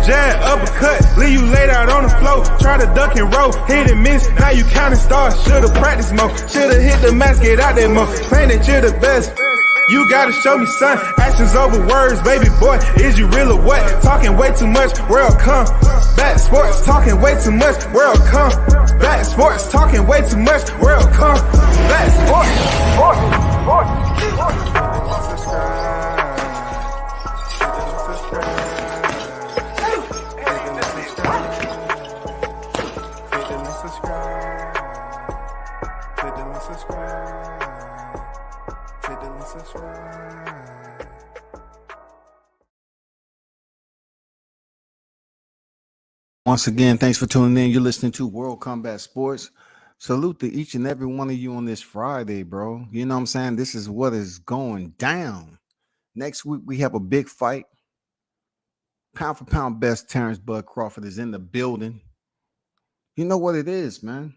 jab, uppercut, leave you laid out on the floor. Try to duck and roll, hit and miss, now you counting stars. Should've practiced more, should've hit the mask, get out there more. Claim that you're the best. You gotta show me, son, actions over words, baby boy, is you real or what? Talking way too much, world come back sports, talking way too much, world come back sports, talking way too much, world come back sports. Once again, thanks for tuning in. You're listening to World Combat Sports. Salute to each and every one of you on this Friday, bro. You know what I'm saying? This is what is going down. Next week, we have a big fight. Pound for pound best Terrence Bud Crawford is in the building. You know what it is, man.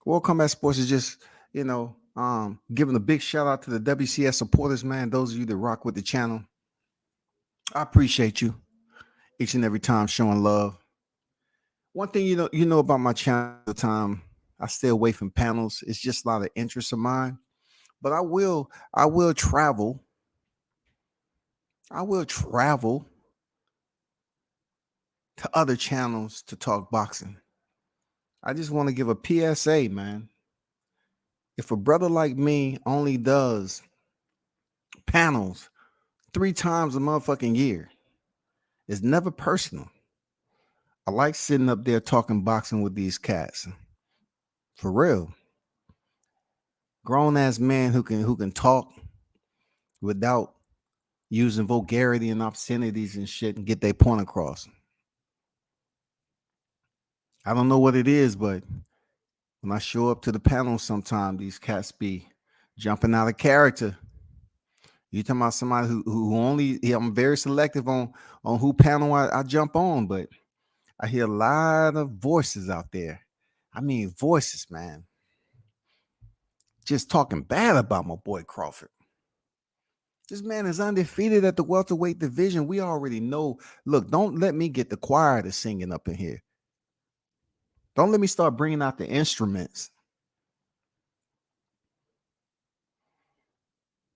World Combat Sports is just, giving a big shout out to the WCS supporters, man. Those of you that rock with the channel. I appreciate you. Each and every time showing love. One thing you know about my channel, the time I stay away from panels. It's just a lot of interest of mine. But I will travel. I will travel to other channels to talk boxing. I just want to give a PSA, man. If a brother like me only does panels 3 times a motherfucking year, it's never personal. I like sitting up there talking boxing with these cats. For real. Grown ass man who can talk without using vulgarity and obscenities and shit and get their point across. I don't know what it is, but when I show up to the panel sometime, these cats be jumping out of character. You talking about somebody who only, I'm very selective on who panel I jump on, but I hear a lot of voices out there. I mean, voices, man. Just talking bad about my boy Crawford. This man is undefeated at the welterweight division. We already know. Look, don't let me get the choir to singing up in here. Don't let me start bringing out the instruments.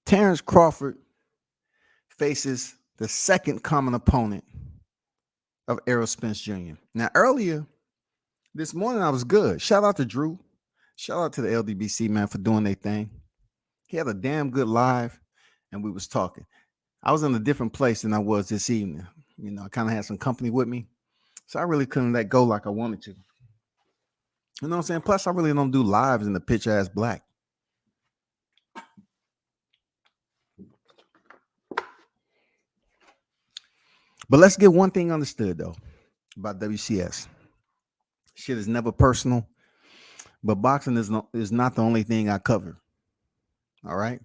Terrence Crawford faces the second common opponent of Errol Spence Jr. Now, earlier this morning, I was good. Shout out to Drew. Shout out to the LDBC, man, for doing their thing. He had a damn good live, and we was talking. I was in a different place than I was this evening. You know, I kind of had some company with me, so I really couldn't let go like I wanted to. You know what I'm saying? Plus, I really don't do lives in the pitch ass black. But let's get one thing understood, though, about WCS. Shit is never personal, but boxing is not the only thing I cover. All right?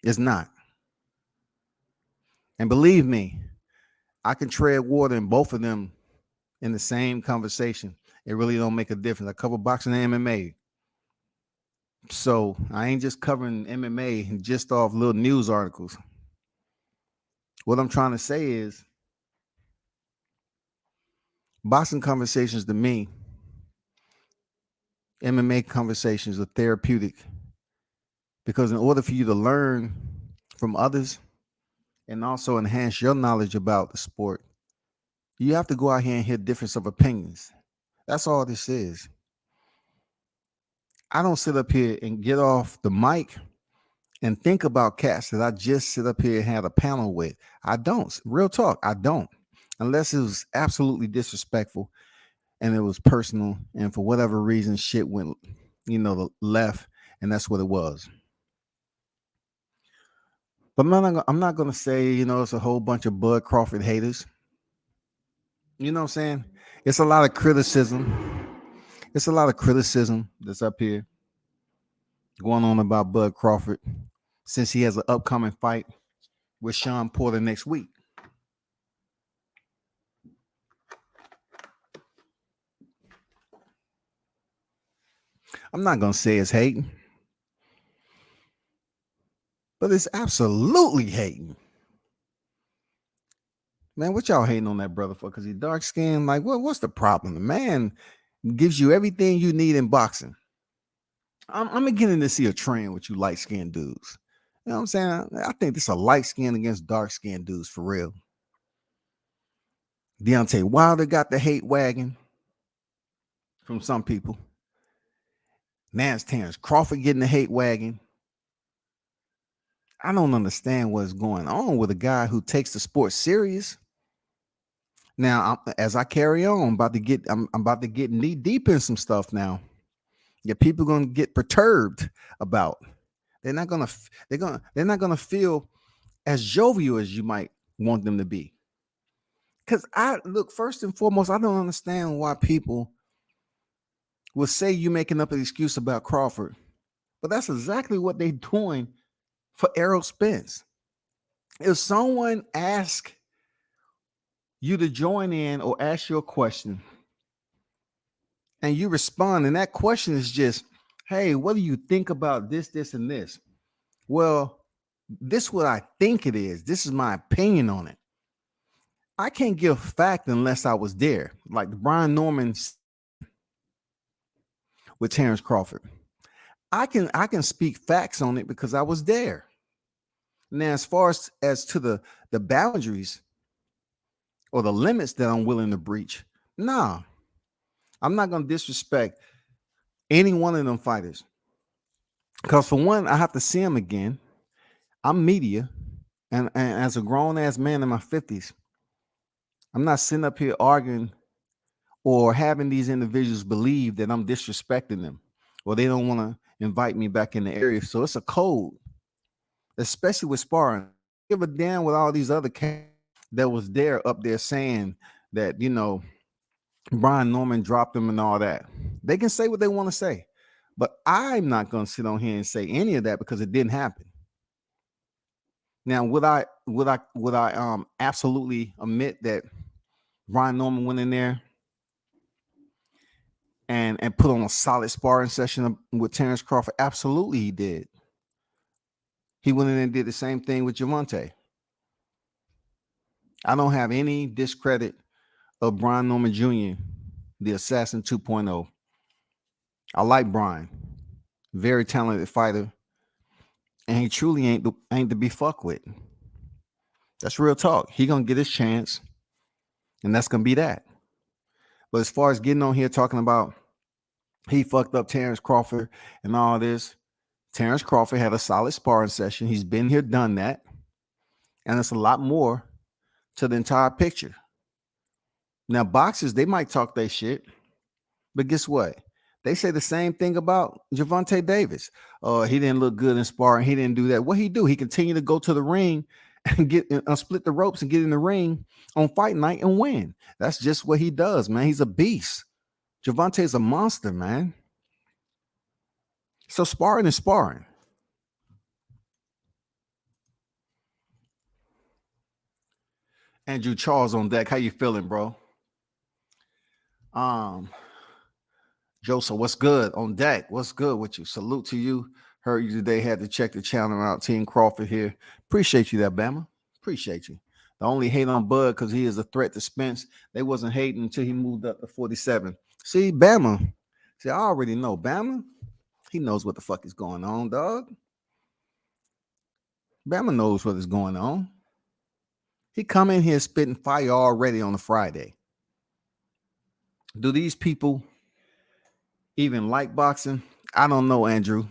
It's not. And believe me, I can tread water in both of them in the same conversation. It really don't make a difference. I cover boxing and MMA. So I ain't just covering MMA just off little news articles. What I'm trying to say is boxing conversations to me, MMA conversations are therapeutic because in order for you to learn from others and also enhance your knowledge about the sport, you have to go out here and hear difference of opinions. That's all this is. I don't sit up here and get off the mic and think about cats that I just sit up here and had a panel with. I don't. Real talk, I don't. Unless it was absolutely disrespectful and it was personal and for whatever reason shit went, left, and that's what it was. But I'm not going to say, it's a whole bunch of Bud Crawford haters. You know what I'm saying? It's a lot of criticism. It's a lot of criticism that's up here going on about Bud Crawford since he has an upcoming fight with Sean Porter next week. I'm not going to say it's hating, but it's absolutely hating. Man, what y'all hating on that brother for? Because he dark skinned. Like, what's the problem? The man gives you everything you need in boxing. I'm beginning to see a trend with you light skinned dudes. You know what I'm saying? I think this is a light skin against dark skinned dudes for real. Deontay Wilder got the hate wagon from some people. Nance Terrence Crawford getting the hate wagon. I don't understand what's going on with a guy who takes the sport serious. Now, as I carry on, I'm about to get knee deep in some stuff now. Yeah, people gonna get perturbed about. They're not gonna feel as jovial as you might want them to be. Because I look, first and foremost, I don't understand why people will say you're making up an excuse about Crawford, but that's exactly what they're doing for Errol Spence. If someone asks you to join in or ask you a question and you respond, and that question is just, hey, what do you think about this, this, and this? Well, this is what I think it is. This is my opinion on it. I can't give fact unless I was there. Like the Brian Norman with Terrence Crawford. I can speak facts on it because I was there. Now, as far as to the boundaries or the limits that I'm willing to breach, nah, I'm not gonna disrespect any one of them fighters. Because for one, I have to see them again. I'm media, and as a grown ass man in my 50s, I'm not sitting up here arguing or having these individuals believe that I'm disrespecting them or they don't want to invite me back in the area. So it's a code, especially with sparring. Give a damn with all these other cats that was there up there saying that, Brian Norman dropped them and all that. They can say what they want to say, but I'm not going to sit on here and say any of that because it didn't happen. Now, would I absolutely admit that Brian Norman went in there and put on a solid sparring session with Terrence Crawford? Absolutely, he did. He went in and did the same thing with Gervonta. I don't have any discredit of Brian Norman Jr., the Assassin 2.0. I like Brian, very talented fighter, and he truly ain't to be fucked with. That's real talk. He gonna get his chance, and that's gonna be that. But as far as getting on here talking about he fucked up Terrence Crawford and all this, Terrence Crawford had a solid sparring session. He's been here, done that, and it's a lot more to the entire picture. Now, boxers, they might talk their shit, but guess what? They say the same thing about Gervonta Davis. He didn't look good in sparring. He didn't do that. What he do? He continued to go to the ring and get split the ropes and get in the ring on fight night and win. That's just what he does, man. He's a beast. Gervonta's a monster, man. So sparring is sparring. Andrew Charles on deck. How you feeling, bro? Joseph, what's good on deck? What's good with you? Salute to you. Heard you today. Had to check the channel out. Team Crawford here. Appreciate you, that Bama. Appreciate you. The only hate on Bud because he is a threat to Spence. They wasn't hating until he moved up to 47. See, Bama. See, I already know Bama. He knows what the fuck is going on, dog. Bama knows what is going on. He come in here spitting fire already on a Friday. Do these people even like boxing? I don't know, Andrew.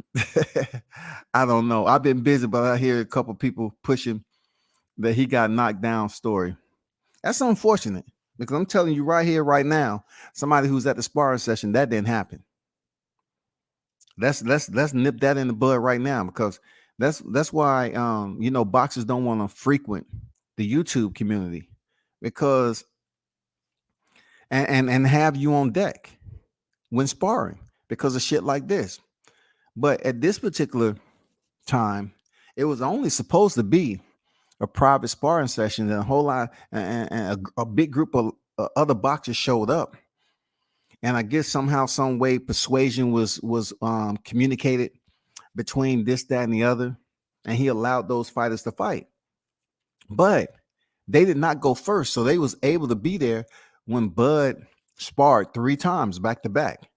I don't know. I've been busy, but I hear a couple people pushing that he got knocked down story. That's unfortunate because I'm telling you right here, right now, somebody who's at the sparring session, that didn't happen. Let's nip that in the bud right now because that's why boxers don't want to frequent the YouTube community because and have you on deck when sparring because of shit like this. But at this particular time, it was only supposed to be a private sparring session, and a whole lot and a big group of other boxers showed up. And I guess somehow, some way, persuasion was communicated between this, that, and the other, and he allowed those fighters to fight. But They did not go first, so they was able to be there when Bud sparred 3 times back to back.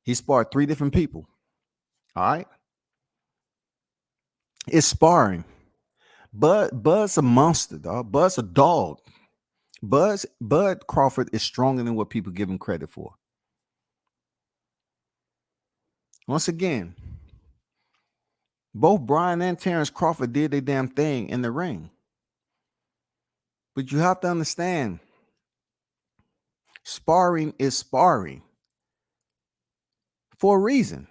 He sparred 3 different people. All right. It's sparring. Bud's a monster, dog. Bud's a dog. Bud Crawford is stronger than what people give him credit for. Once again, both Brian and Terrence Crawford did their damn thing in the ring. But you have to understand, sparring is sparring for a reason.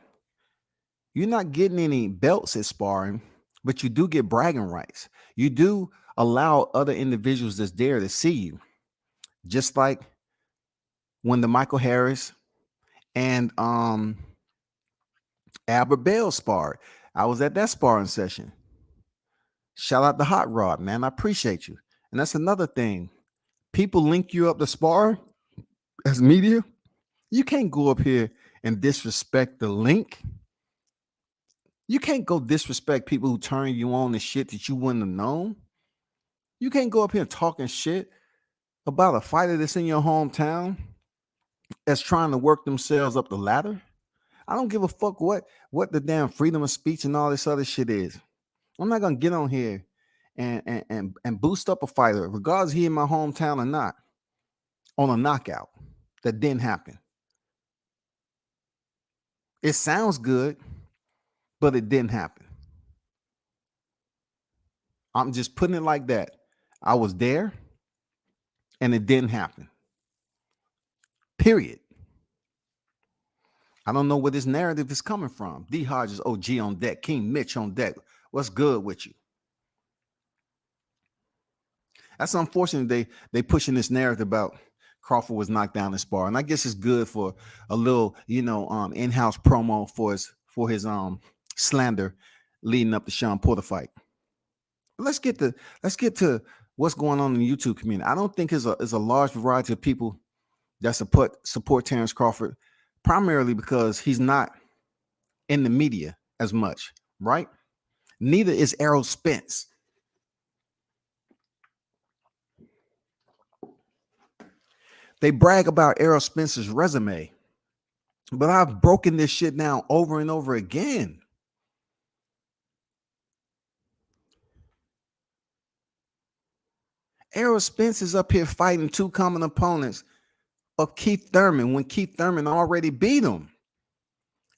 You're not getting any belts at sparring, but you do get bragging rights. You do allow other individuals that's there to see you. Just like when the Michael Harris and Albert Bell sparred. I was at that sparring session. Shout out to Hot Rod, man. I appreciate you. And that's another thing. People link you up to spar as media. You can't go up here and disrespect the link. You can't go disrespect people who turn you on to shit that you wouldn't have known. You can't go up here talking shit about a fighter that's in your hometown that's trying to work themselves up the ladder. I don't give a fuck what the damn freedom of speech and all this other shit is. I'm not gonna get on here and boost up a fighter, regardless he in my hometown or not, on a knockout that didn't happen. It sounds good, but it didn't happen. I'm just putting it like that. I was there, and it didn't happen. Period. I don't know where this narrative is coming from. D Hodges, OG on deck, King Mitch on deck. What's good with you? That's unfortunate. They pushing this narrative about Crawford was knocked down in spar, and I guess it's good for a little, in-house promo for his slander leading up to Sean Porter fight. But let's get to what's going on in the YouTube community. I don't think there's a large variety of people that support Terrence Crawford, primarily because he's not in the media as much, right? Neither is Errol Spence. They brag about Errol Spence's resume, but I've broken this shit down over and over again. Errol Spence is up here fighting 2 common opponents of Keith Thurman when Keith Thurman already beat him.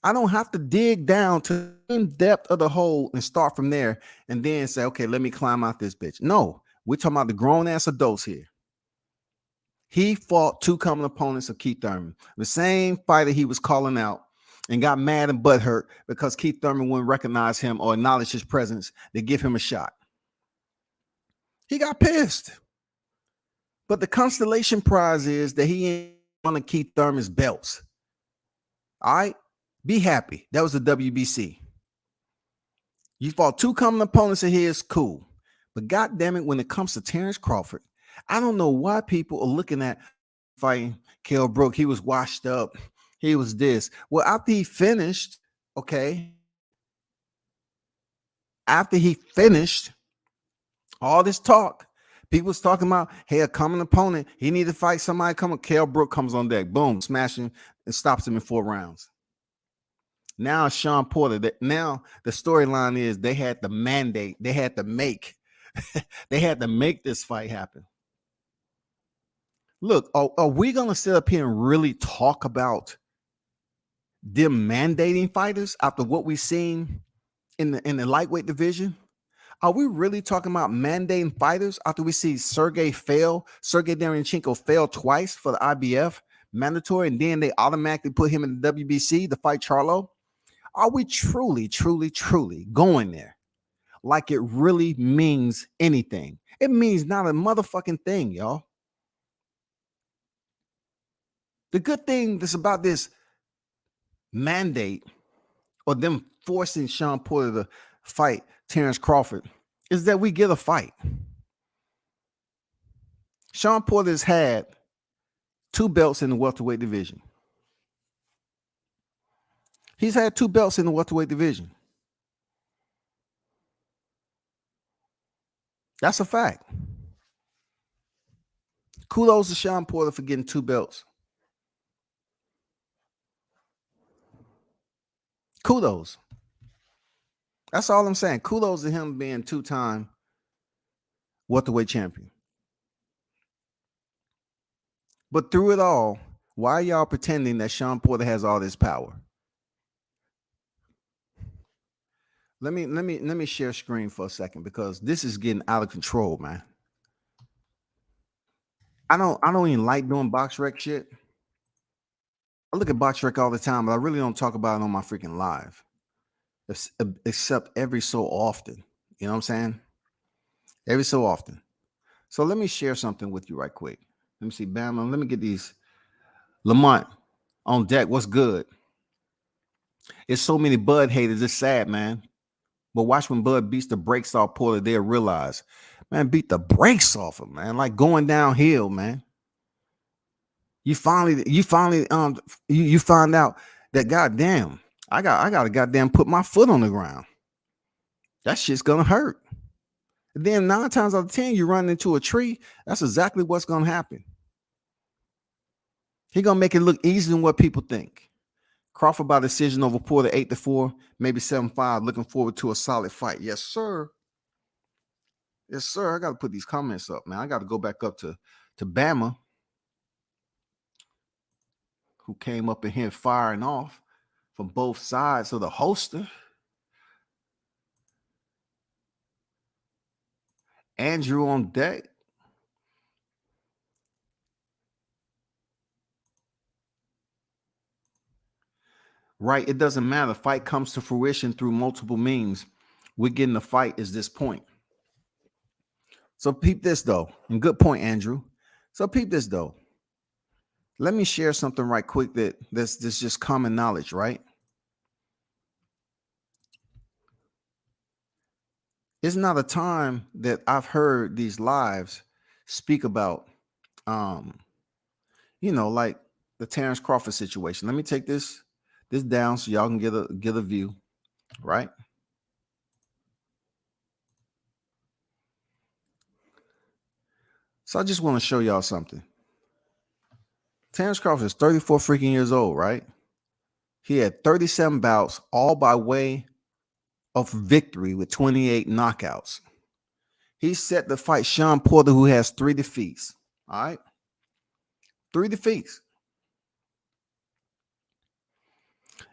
I don't have to dig down to the depth of the hole and start from there and then say, okay, let me climb out this bitch. No, we're talking about the grown-ass adults here. He fought 2 common opponents of Keith Thurman, the same fighter he was calling out and got mad and butthurt because Keith Thurman wouldn't recognize him or acknowledge his presence to give him a shot. He got pissed. But the constellation prize is that he ain't one of Keith Thurman's belts. All right? Be happy. That was the WBC. You fought 2 common opponents of his, cool. But God damn it, when it comes to Terrence Crawford, I don't know why people are looking at fighting Kell Brook. He was washed up. He was this. Well, after he finished, okay, after he finished all this talk, people was talking about, hey, a common opponent, he need to fight somebody. Kell Brook comes on deck, boom, smashing and stops him in 4 rounds. Now Sean Porter, now the storyline is they had to mandate, they had to make this fight happen. Look, are we going to sit up here and really talk about them mandating fighters after what we've seen in the lightweight division? Are we really talking about mandating fighters after we see Sergey Derevyanchenko fail twice for the IBF mandatory, and then they automatically put him in the WBC to fight Charlo? Are we truly, truly, truly going there like it really means anything? It means not a motherfucking thing, y'all. The good thing that's about this mandate or them forcing Sean Porter to fight Terrence Crawford is that we get a fight. Sean Porter's had 2 belts in the welterweight division. He's had 2 belts in the welterweight division. That's a fact. Kudos to Sean Porter for getting 2 belts. Kudos. That's all I'm saying. Kudos to him being 2-time welterweight champion. But through it all, why are y'all pretending that Sean Porter has all this power? Let me share screen for a second because this is getting out of control, man. I don't even like doing box rec shit. I look at box rec all the time, but I really don't talk about it on my freaking live, except every so often. You know what I'm saying? Every so often. So let me share something with you right quick. Let me see, Bama. Let me get these. Lamont on deck. What's good? It's so many Bud haters. It's sad, man. But watch when Bud beats the brakes off Porter, they'll realize, man, beat the brakes off him, man. Like going downhill, man. You finally you find out that goddamn, I gotta goddamn put my foot on the ground. That shit's gonna hurt. And then 9 times out of 10, you run into a tree. That's exactly what's gonna happen. He gonna make it look easier than what people think. Crawford by decision over Porter 8-4, maybe 7-5. Looking forward to a solid fight. Yes, sir. Yes, sir. I gotta put these comments up, man. I gotta go back up to Bama, who came up in here firing off from both sides of the holster. Andrew on deck. Right, it doesn't matter. Fight comes to fruition through multiple means. We're getting the fight is this point. So peep this, though. And good point, Andrew. So peep this, though. Let me share something right quick that's just common knowledge, right? It's not a time that I've heard these lives speak about, like the Terrence Crawford situation. Let me take this down so y'all can get a view, right? So I just want to show y'all something. Terrence Crawford is 34 freaking years old, right? He had 37 bouts, all by way of victory with 28 knockouts. He's set to fight Sean Porter, who has 3 defeats. All right. 3 defeats.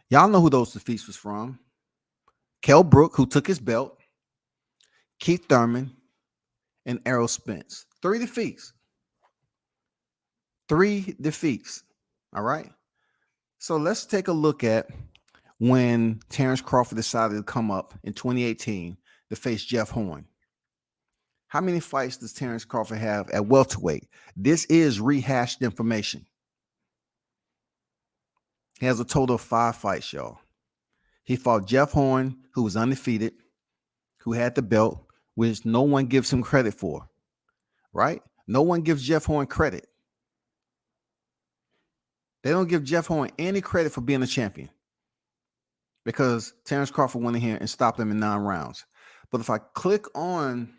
Y'all know who those defeats was from. Kell Brook, who took his belt, Keith Thurman, and Errol Spence. 3 defeats. 3 defeats. All right. So let's take a look at when Terrence Crawford decided to come up in 2018 to face Jeff Horn. How many fights does Terrence Crawford have at welterweight? This is rehashed information. He has a total of 5 fights, y'all. He fought Jeff Horn, who was undefeated, who had the belt, which no one gives him credit for, right? No one gives Jeff Horn credit. They don't give Jeff Horn any credit for being a champion because Terrence Crawford went in here and stopped him in 9 rounds. But if I click on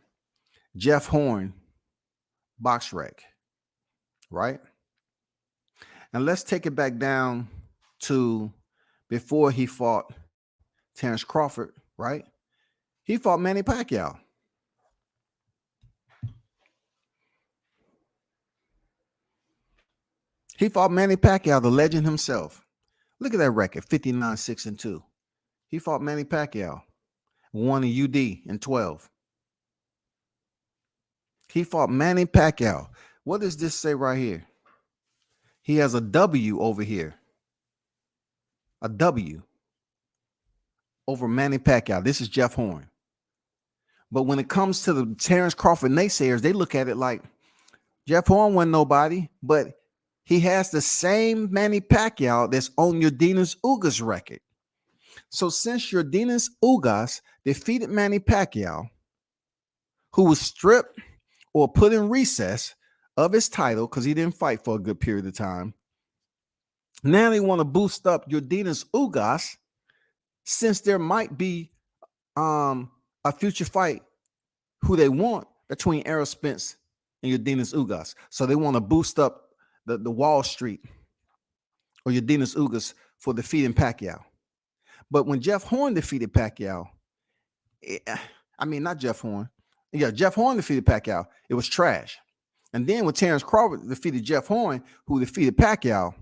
Jeff Horn box rec, right? And let's take it back down to before he fought Terrence Crawford, right? He fought Manny Pacquiao. He fought Manny Pacquiao, the legend himself. Look at that record, 59-6-2. He fought Manny Pacquiao, won a UD in 12. He fought Manny Pacquiao. What does this say right here? He has a W over here. A W over Manny Pacquiao. This is Jeff Horn. But when it comes to the Terrence Crawford naysayers, they look at it like Jeff Horn wasn't nobody, but he has the same Manny Pacquiao that's on Yordenis Ugas record. So since Yordenis Ugas defeated Manny Pacquiao, who was stripped or put in recess of his title because he didn't fight for a good period of time, now they want to boost up Yordenis Ugas since there might be a future fight who they want between Errol Spence and Yordenis Ugas. So they want to boost up the Wall Street or Yordenis Ugas for defeating Pacquiao. But when Jeff Horn defeated Pacquiao, not Jeff Horn. Yeah, Jeff Horn defeated Pacquiao. It was trash. And then when Terrence Crawford defeated Jeff Horn, who defeated Pacquiao,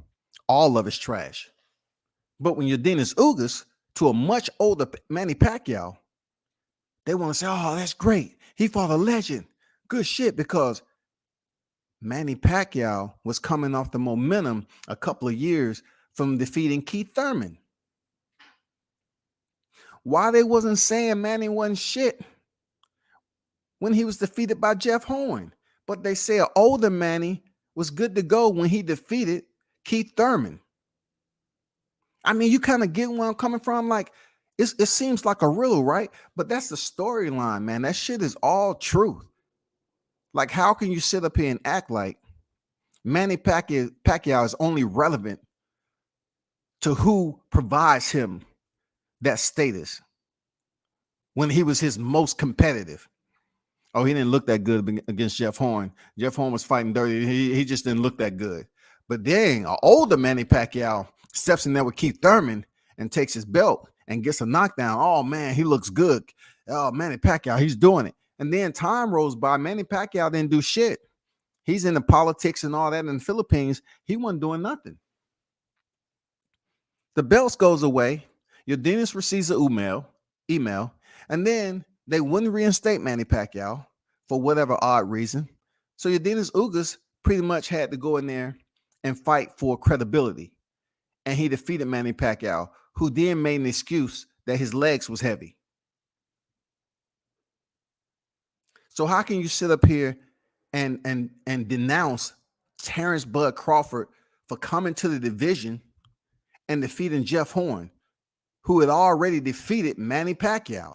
all of it's trash. But when Yordenis Ugas to a much older Manny Pacquiao, they want to say, oh, that's great. He fought a legend. Good shit, because Manny Pacquiao was coming off the momentum a couple of years from defeating Keith Thurman. Why they wasn't saying Manny wasn't shit when he was defeated by Jeff Horn, but they say an older Manny was good to go when he defeated Keith Thurman. I mean, you kind of get where I'm coming from. Like, it seems like a riddle, right? But that's the storyline, man. That shit is all truth. Like, how can you sit up here and act like Manny Pacquiao is only relevant to who provides him that status when he was his most competitive? Oh, he didn't look that good against Jeff Horn. Jeff Horn was fighting dirty. He just didn't look that good. But dang, an older Manny Pacquiao steps in there with Keith Thurman and takes his belt and gets a knockdown. Oh, man, he looks good. Oh, Manny Pacquiao, he's doing it. And then time rolls by. Manny Pacquiao didn't do shit. He's into politics and all that in the Philippines. He wasn't doing nothing. The belts goes away. Yordenis receives an email, and then they wouldn't reinstate Manny Pacquiao for whatever odd reason. So Yordenis Ugas pretty much had to go in there and fight for credibility. And he defeated Manny Pacquiao, who then made an excuse that his legs was heavy. So how can you sit up here and denounce Terrence Bud Crawford for coming to the division and defeating Jeff Horn, who had already defeated Manny Pacquiao?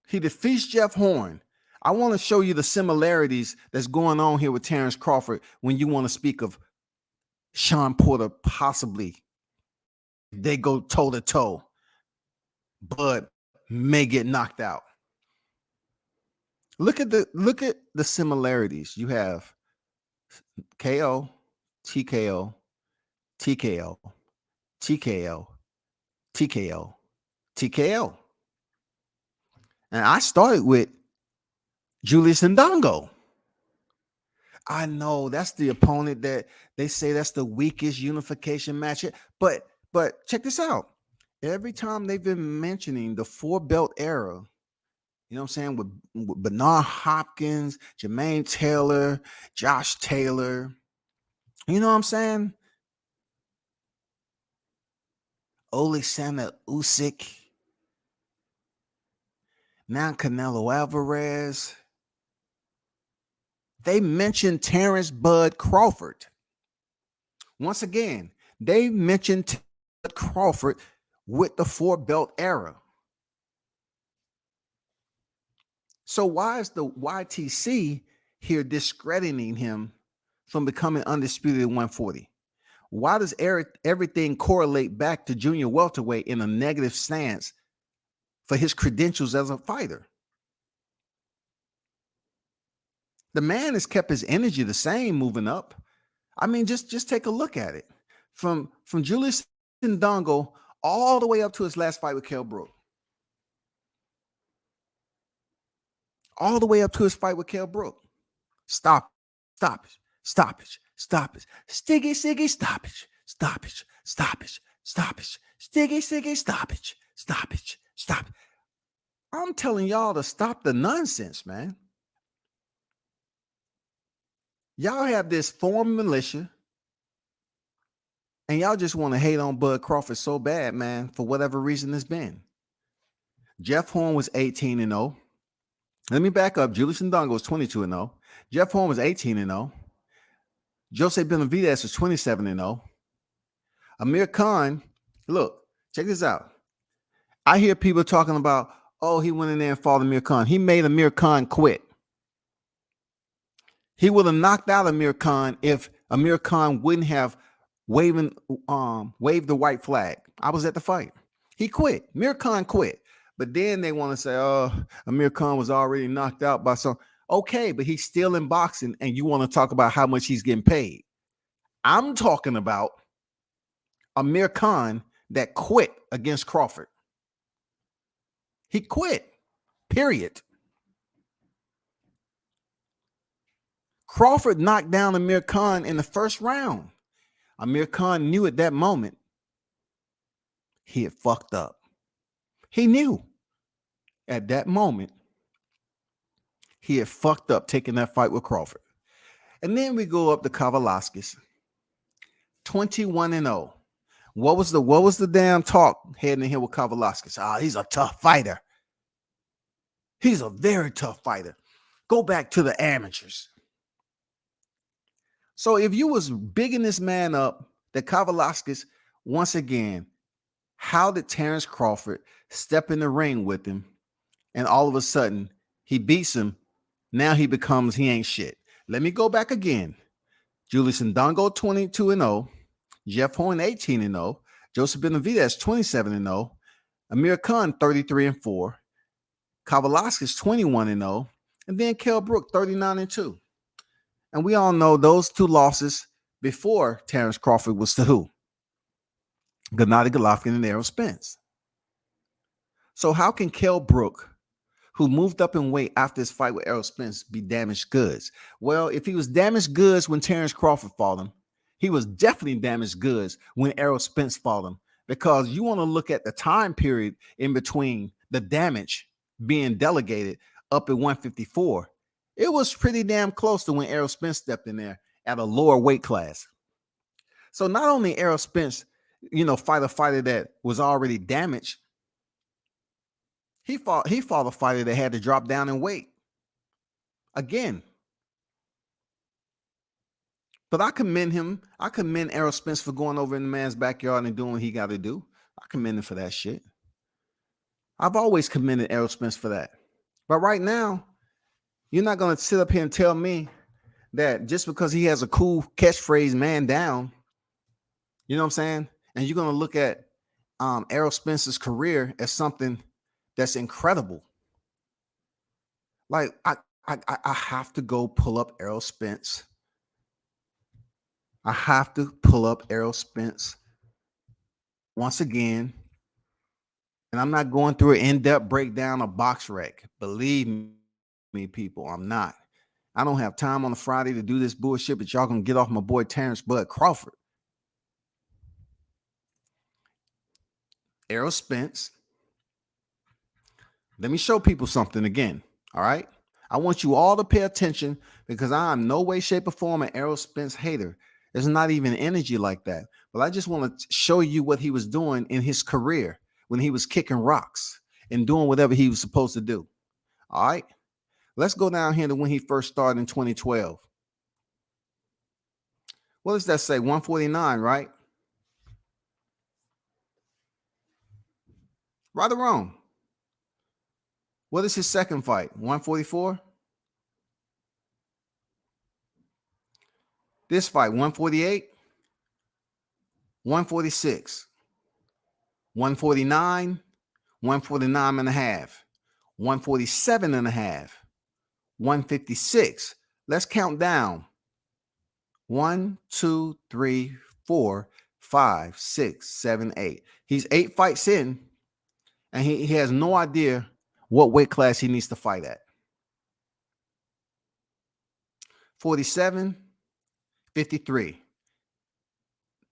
He defeats Jeff Horn. I want to show you the similarities that's going on here with Terrence Crawford when you want to speak of Sean Porter possibly. They go toe-to-toe. Bud may get knocked out. Look at the similarities. You have KO, TKO, TKO, TKO, TKO, TKO. And I started with Julius Ndongo. I know that's the opponent that they say that's the weakest unification match. But check this out. Every time they've been mentioning the 4-belt era, you know what I'm saying, with Bernard Hopkins, Jermaine Taylor, Josh Taylor, you know what I'm saying? Alexander Usyk, now Canelo Alvarez. They mentioned Terrence Bud Crawford. Once again, they mentioned Terrence Crawford with the 4-belt era. So why is the YTC here discrediting him from becoming undisputed at 140? Why does everything correlate back to junior welterweight in a negative stance for his credentials as a fighter? The man has kept his energy the same moving up. I mean, just take a look at it. From Julius Ndongo all the way up to his last fight with Kell Brook. All the way up to his fight with Kell Brook. Stop it. Stiggy, stop it. Stiggy, stop it. I'm telling y'all to stop the nonsense, man. Y'all have this former militia, and y'all just want to hate on Bud Crawford so bad, man, for whatever reason it's been. Jeff Horn was 18-0. Let me back up. Julius Ndongo was 22-0. Jeff Horn was 18-0. Jose Benavidez was 27-0. Amir Khan, look, check this out. I hear people talking about, oh, he went in there and fought Amir Khan. He made Amir Khan quit. He would have knocked out Amir Khan if Amir Khan wouldn't have waved the white flag. I was at the fight. He quit. Amir Khan quit. But then they want to say, oh, Amir Khan was already knocked out by some. Okay, but he's still in boxing, and you want to talk about how much he's getting paid. I'm talking about Amir Khan that quit against Crawford. He quit, period. Crawford knocked down Amir Khan in the first round. Amir Khan knew at that moment he had fucked up. He knew at that moment he had fucked up taking that fight with Crawford. And then we go up to Kavaliauskas, 21-0. What was the damn talk heading in here with Kavaliauskas? He's a tough fighter. He's a very tough fighter. Go back to the amateurs. So if you was bigging this man up, the Kavaliauskas, once again, how did Terrence Crawford step in the ring with him, and all of a sudden he beats him? Now he ain't shit. Let me go back again. Julius Ndongo 22-0, Jeff Horn 18-0, Joseph Benavidez 27-0, Amir Khan 33-4, Kavaliauskas 21-0, and then Kell Brook 39-2. And we all know those two losses before Terrence Crawford was to who? Gennady Golovkin and Errol Spence. So how can Kell Brook, who moved up in weight after his fight with Errol Spence, be damaged goods? Well, if he was damaged goods when Terrence Crawford fought him, he was definitely damaged goods when Errol Spence fought him, because you want to look at the time period in between the damage being delegated up at 154. It was pretty damn close to when Errol Spence stepped in there at a lower weight class. So not only Errol Spence, fight a fighter that was already damaged, he fought a fighter that had to drop down in weight again. But I commend him. I commend Errol Spence for going over in the man's backyard and doing what he got to do. I commend him for that shit. I've always commended Errol Spence for that. But right now, you're not going to sit up here and tell me that just because he has a cool catchphrase, man down, you know what I'm saying? And you're going to look at Errol Spence's career as something that's incredible. Like, I have to go pull up Errol Spence. I have to pull up Errol Spence once again. And I'm not going through an in-depth breakdown of box rec. Believe me, people, I'm not. I don't have time on a Friday to do this bullshit, but y'all gonna get off my boy Terrence Bud Crawford. Errol Spence. Let me show people something again, all right? I want you all to pay attention, because I am no way, shape, or form an Errol Spence hater. There's not even energy like that. But I just want to show you what he was doing in his career when he was kicking rocks and doing whatever he was supposed to do. All right? Let's go down here to when he first started in 2012. What does that say? 149, right? Right or wrong? What is his second fight? 144? This fight, 148, 146, 149, 149 and a half, 147 and a half, 156. Let's count down. 1, 2, 3, 4, 5, 6, 7, 8. He's 8 fights in, and he has no idea what weight class he needs to fight at. 47, 53.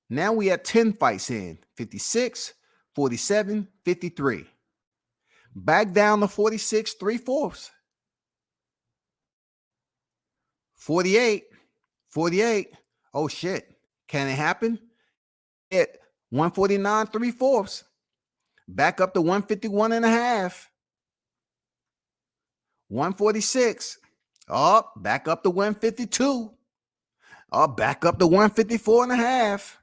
Now we at 10 fights in. 56, 47, 53. Back down to 46, 3/4. 48, 48. Oh shit. Can it happen? At 149, 3/4. Back up to 151 and a half. 146. Up, back up to 152. Back up to 154 and a half.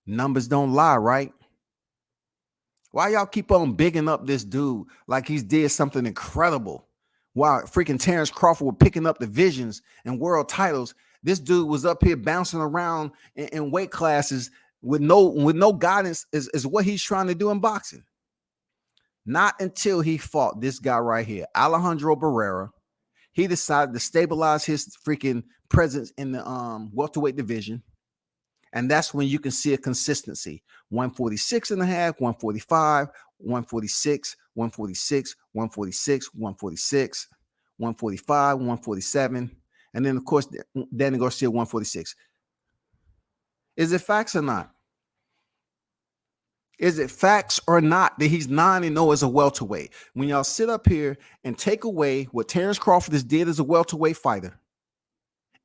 Numbers don't lie, right? Why y'all keep on bigging up this dude like he's did something incredible? While freaking Terrence Crawford was picking up divisions and world titles, this dude was up here bouncing around in weight classes with no guidance is what he's trying to do in boxing. Not until he fought this guy right here, Alejandro Barrera. He decided to stabilize his freaking presence in the welterweight division. And that's when you can see a consistency. 146 and a half, 145, 146, 146, 146, 146, 145, 147. And then, of course, Danny Garcia, 146. Is it facts or not? Is it facts or not that he's 9-0 as a welterweight? When y'all sit up here and take away what Terrence Crawford has did as a welterweight fighter,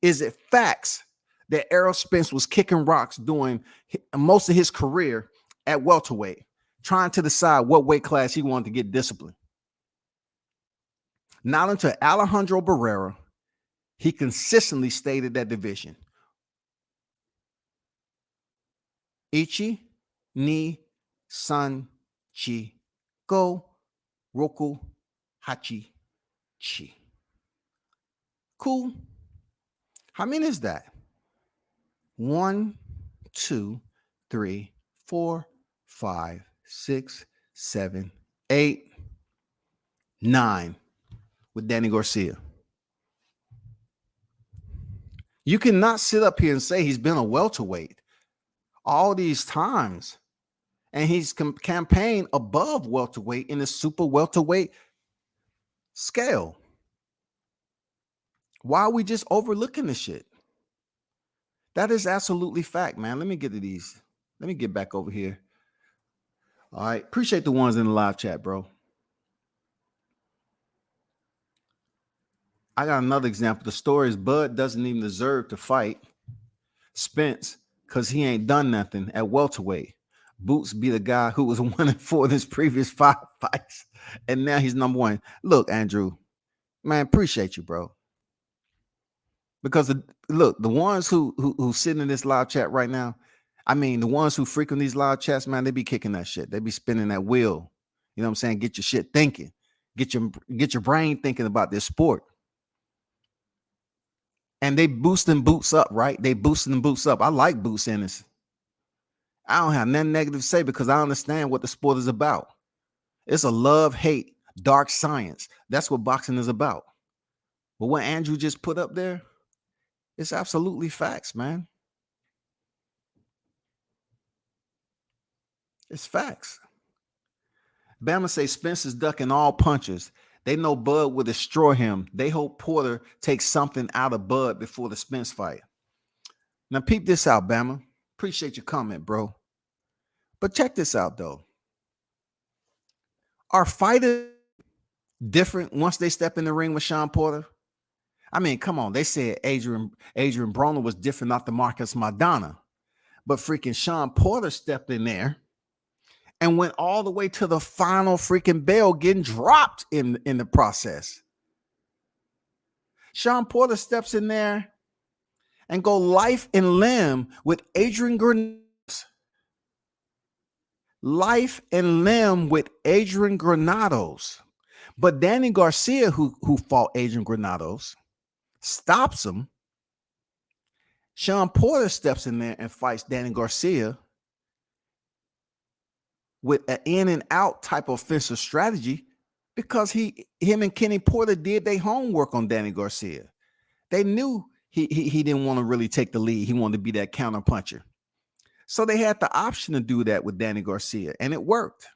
is it facts that Errol Spence was kicking rocks doing most of his career at welterweight, trying to decide what weight class he wanted to get disciplined? Not until Alejandro Barrera, he consistently stayed at that division. Ichi, ni, san, chi, go, roku, hachi, chi. Cool. How many is that? 1, 2, 3, 4, 5, 6, 7, 8, 9 with Danny Garcia. You cannot sit up here and say he's been a welterweight all these times, and he's campaigned above welterweight in the super welterweight scale. Why are we just overlooking this shit? That is absolutely fact, man. Let me get to these. Let me get back over here. All right. Appreciate the ones in the live chat, bro. I got another example. The story is Bud doesn't even deserve to fight Spence because he ain't done nothing at welterweight. Boots be the guy who was 1-4 in his previous 5 fights, and now he's number 1. Look, Andrew, man, appreciate you, bro. Because the ones who sit in this live chat right now, I mean, the ones who frequent these live chats, man, they be kicking that shit. They be spinning that wheel. You know what I'm saying? Get your shit thinking. Get your brain thinking about this sport. And they boosting Boots up, right? They boosting Boots up. I like Boots Ennis. I don't have nothing negative to say because I understand what the sport is about. It's a love-hate, dark science. That's what boxing is about. But what Andrew just put up there, it's absolutely facts, man. It's facts. Bama say Spence is ducking all punches. They know Bud will destroy him. They hope Porter takes something out of Bud before the Spence fight. Now, peep this out, Bama. Appreciate your comment, bro. But check this out, though. Are fighters different once they step in the ring with Sean Porter? I mean, come on. They said Adrian Broner was different off the Marcus Maidana. But freaking Sean Porter stepped in there and went all the way to the final freaking bell, getting dropped in the process. Sean Porter steps in there and go life and limb with Adrian Granados. Life and limb with Adrian Granados. But Danny Garcia, who fought Adrian Granados, stops him. Sean Porter steps in there and fights Danny Garcia with an in and out type of offensive strategy because him and Kenny Porter did their homework on Danny Garcia. They knew he didn't want to really take the lead. He wanted to be that counter puncher. So they had the option to do that with Danny Garcia, and it worked.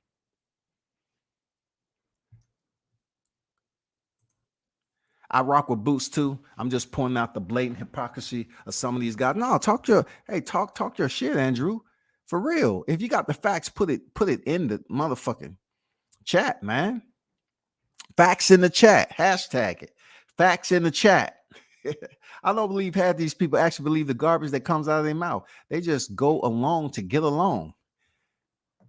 I rock with Boots too. I'm just pointing out the blatant hypocrisy of some of these guys. No, talk your shit, Andrew. For real. If you got the facts, put it in the motherfucking chat, man. Facts in the chat. Hashtag it. Facts in the chat. I don't believe half these people actually believe the garbage that comes out of their mouth. They just go along to get along.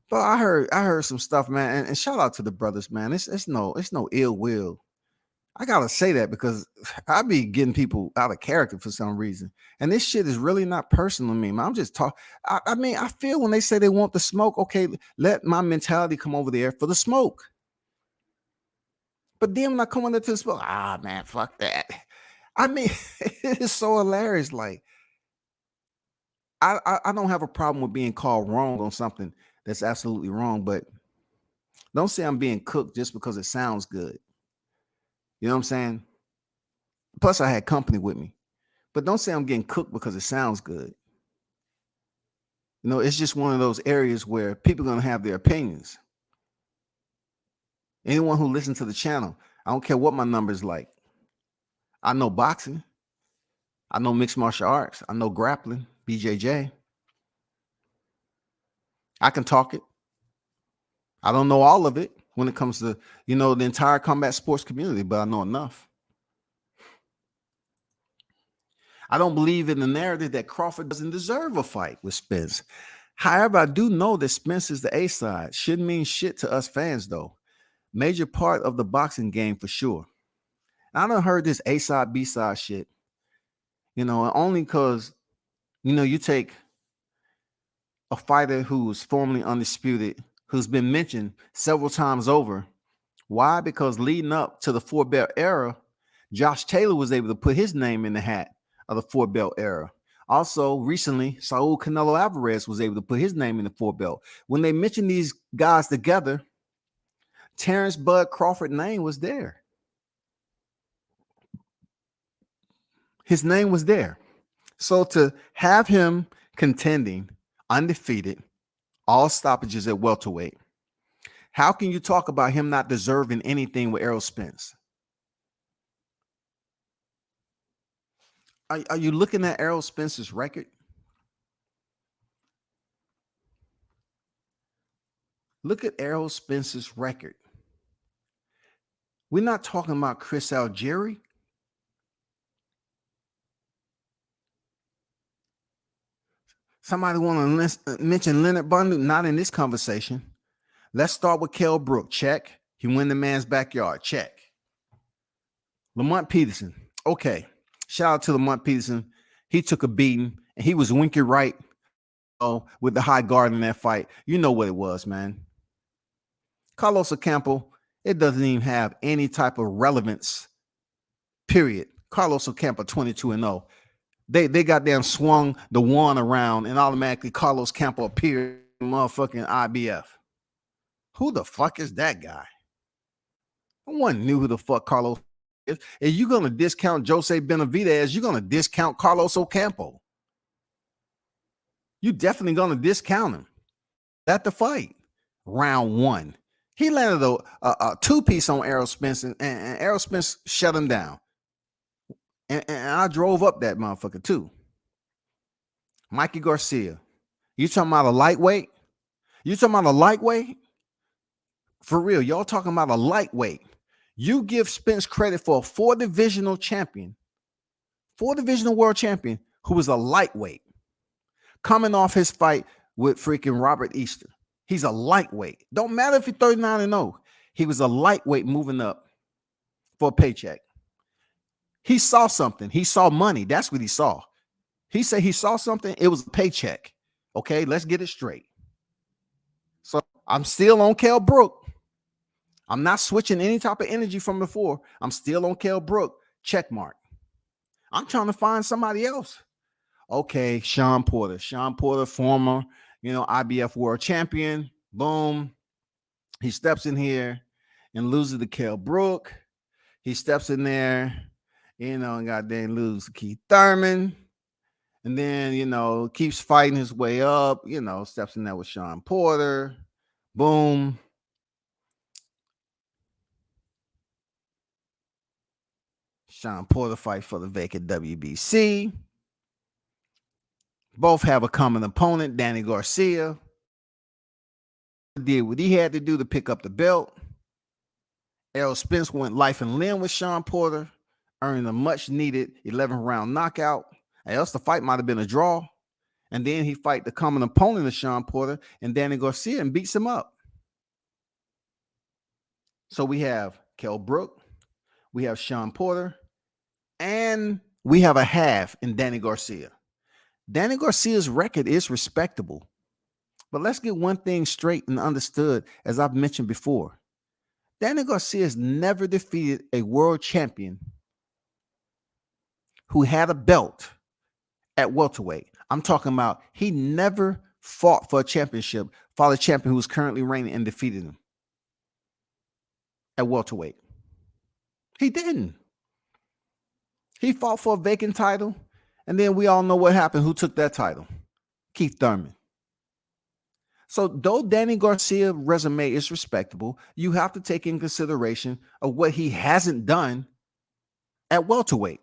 But I heard some stuff, man, and shout out to the brothers, man. It's no ill will. I gotta say that because I be getting people out of character for some reason, and this shit is really not personal to me, man. I'm just talking. I mean, I feel when they say they want the smoke, okay, let my mentality come over there for the smoke. But then when I come under to the smoke, man, fuck that. I mean, it is so hilarious. Like, I don't have a problem with being called wrong on something that's absolutely wrong, but don't say I'm being cooked just because it sounds good. You know what I'm saying? Plus, I had company with me. But don't say I'm getting cooked because it sounds good. It's just one of those areas where people are going to have their opinions. Anyone who listens to the channel, I don't care what my number's like. I know boxing. I know mixed martial arts. I know grappling, BJJ. I can talk it. I don't know all of it when it comes to, the entire combat sports community, but I know enough. I don't believe in the narrative that Crawford doesn't deserve a fight with Spence. However, I do know that Spence is the A side. Shouldn't mean shit to us fans, though. Major part of the boxing game for sure. I done heard this A side, B side shit. Only because, you take a fighter who was formerly undisputed, who's been mentioned several times over. Why? Because leading up to the four belt era, Josh Taylor was able to put his name in the hat of the four belt era. Also, recently, Saul Canelo Alvarez was able to put his name in the four belt. When they mentioned these guys together, Terrence Bud Crawford's name was there. His name was there. So to have him contending, undefeated, all stoppages at welterweight, how can you talk about him not deserving anything with Errol Spence? Are you looking at Errol Spence's record? Look at Errol Spence's record. We're not talking about Chris Algieri. Somebody want to mention Leonard Bundu? Not in this conversation. Let's start with Kell Brook. Check. He went in the man's backyard. Check. Lamont Peterson. Okay. Shout out to Lamont Peterson. He took a beating and he was winky right with the high guard in that fight. You know what it was, man. Carlos Ocampo, it doesn't even have any type of relevance, period. Carlos Ocampo 22-0. They goddamn swung the one around and automatically Carlos Campo appeared in motherfucking IBF. Who the fuck is that guy? No one knew who the fuck Carlos is. If you're going to discount Jose Benavidez, you're going to discount Carlos Ocampo. You definitely going to discount him. At the fight, round one. He landed a two-piece on Errol Spence, and Errol Spence shut him down. And I drove up that motherfucker too. Mikey Garcia. You talking about a lightweight? You talking about a lightweight? For real, y'all talking about a lightweight. You give Spence credit for a four-divisional champion, four-divisional world champion, who was a lightweight. Coming off his fight with freaking Robert Easter. He's a lightweight. Don't matter if he's 39-0. He was a lightweight moving up for a paycheck. He saw something. He saw money. That's what he saw. He said he saw something. It was a paycheck. Okay, let's get it straight. So I'm still on Kell Brook. I'm not switching any type of energy from before. I'm still on Kell Brook. Check mark. I'm trying to find somebody else. Okay, Sean Porter. Sean Porter, former, IBF world champion. Boom. He steps in here and loses to Kell Brook. He steps in there, and goddamn lose to Keith Thurman. And then, keeps fighting his way up, steps in there with Sean Porter. Boom. Sean Porter fight for the vacant WBC. Both have a common opponent, Danny Garcia. Did what he had to do to pick up the belt. Errol Spence went life and limb with Sean Porter, earning a much-needed 11-round knockout. Else the fight might have been a draw. And then he fight the common opponent of Sean Porter and Danny Garcia and beats him up. So we have Kell Brook, we have Sean Porter, and we have a half in Danny Garcia. Danny Garcia's record is respectable. But let's get one thing straight and understood, as I've mentioned before. Danny Garcia has never defeated a world champion who had a belt at welterweight. I'm talking about he never fought for a championship, fought a champion who was currently reigning and defeated him at welterweight. He didn't. He fought for a vacant title, and then we all know what happened. Who took that title? Keith Thurman. So though Danny Garcia's resume is respectable, you have to take in consideration of what he hasn't done at welterweight.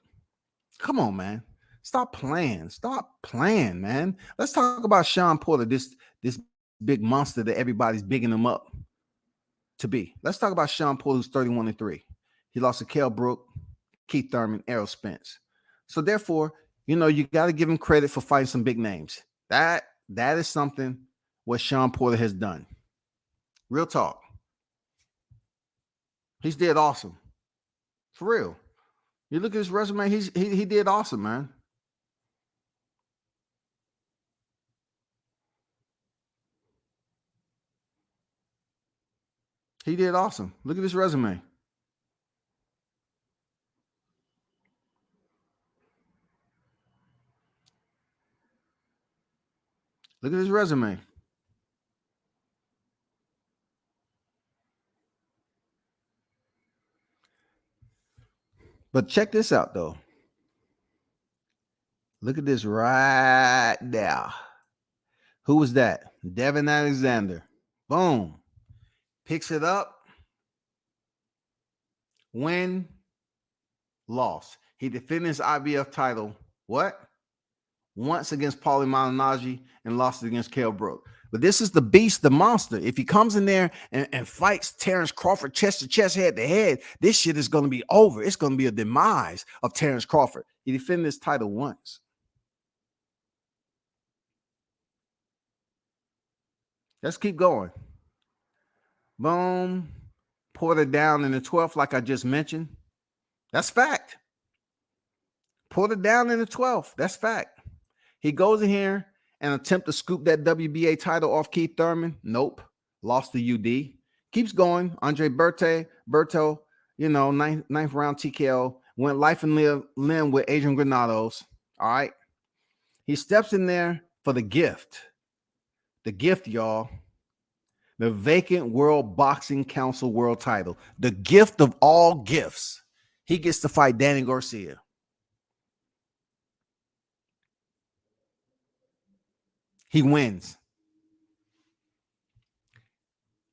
Come on, man. Stop playing. Stop playing, man. Let's talk about Sean Porter, this big monster that everybody's bigging him up to be. Let's talk about Sean Porter, who's 31-3. He lost to Kell Brook, Keith Thurman, Errol Spence. So therefore, you got to give him credit for fighting some big names. That is something what Sean Porter has done. Real talk. He's did awesome. For real. You look at his resume, he did awesome, man. He did awesome. Look at his resume. Look at his resume. But check this out, though. Look at this right there. Who was that? Devin Alexander. Boom. Picks it up. Win. Loss. He defended his IBF title. What? Once against Paulie Malignaggi and lost it against Kell Brook. But this is the beast, the monster. If he comes in there and fights Terrence Crawford chest to chest, head to head, this shit is going to be over. It's going to be a demise of Terrence Crawford. He defended his title once. Let's keep going. Boom. Porter down in the 12th, like I just mentioned. That's fact. Porter down in the 12th. That's fact. He goes in here and attempt to scoop that WBA title off Keith Thurman. Nope. Lost to UD. Keeps going. Andre Berto, ninth round TKO. Went life and limb with Adrian Granados. All right. He steps in there for the gift. The gift, y'all. The vacant World Boxing Council world title. The gift of all gifts. He gets to fight Danny Garcia. He wins.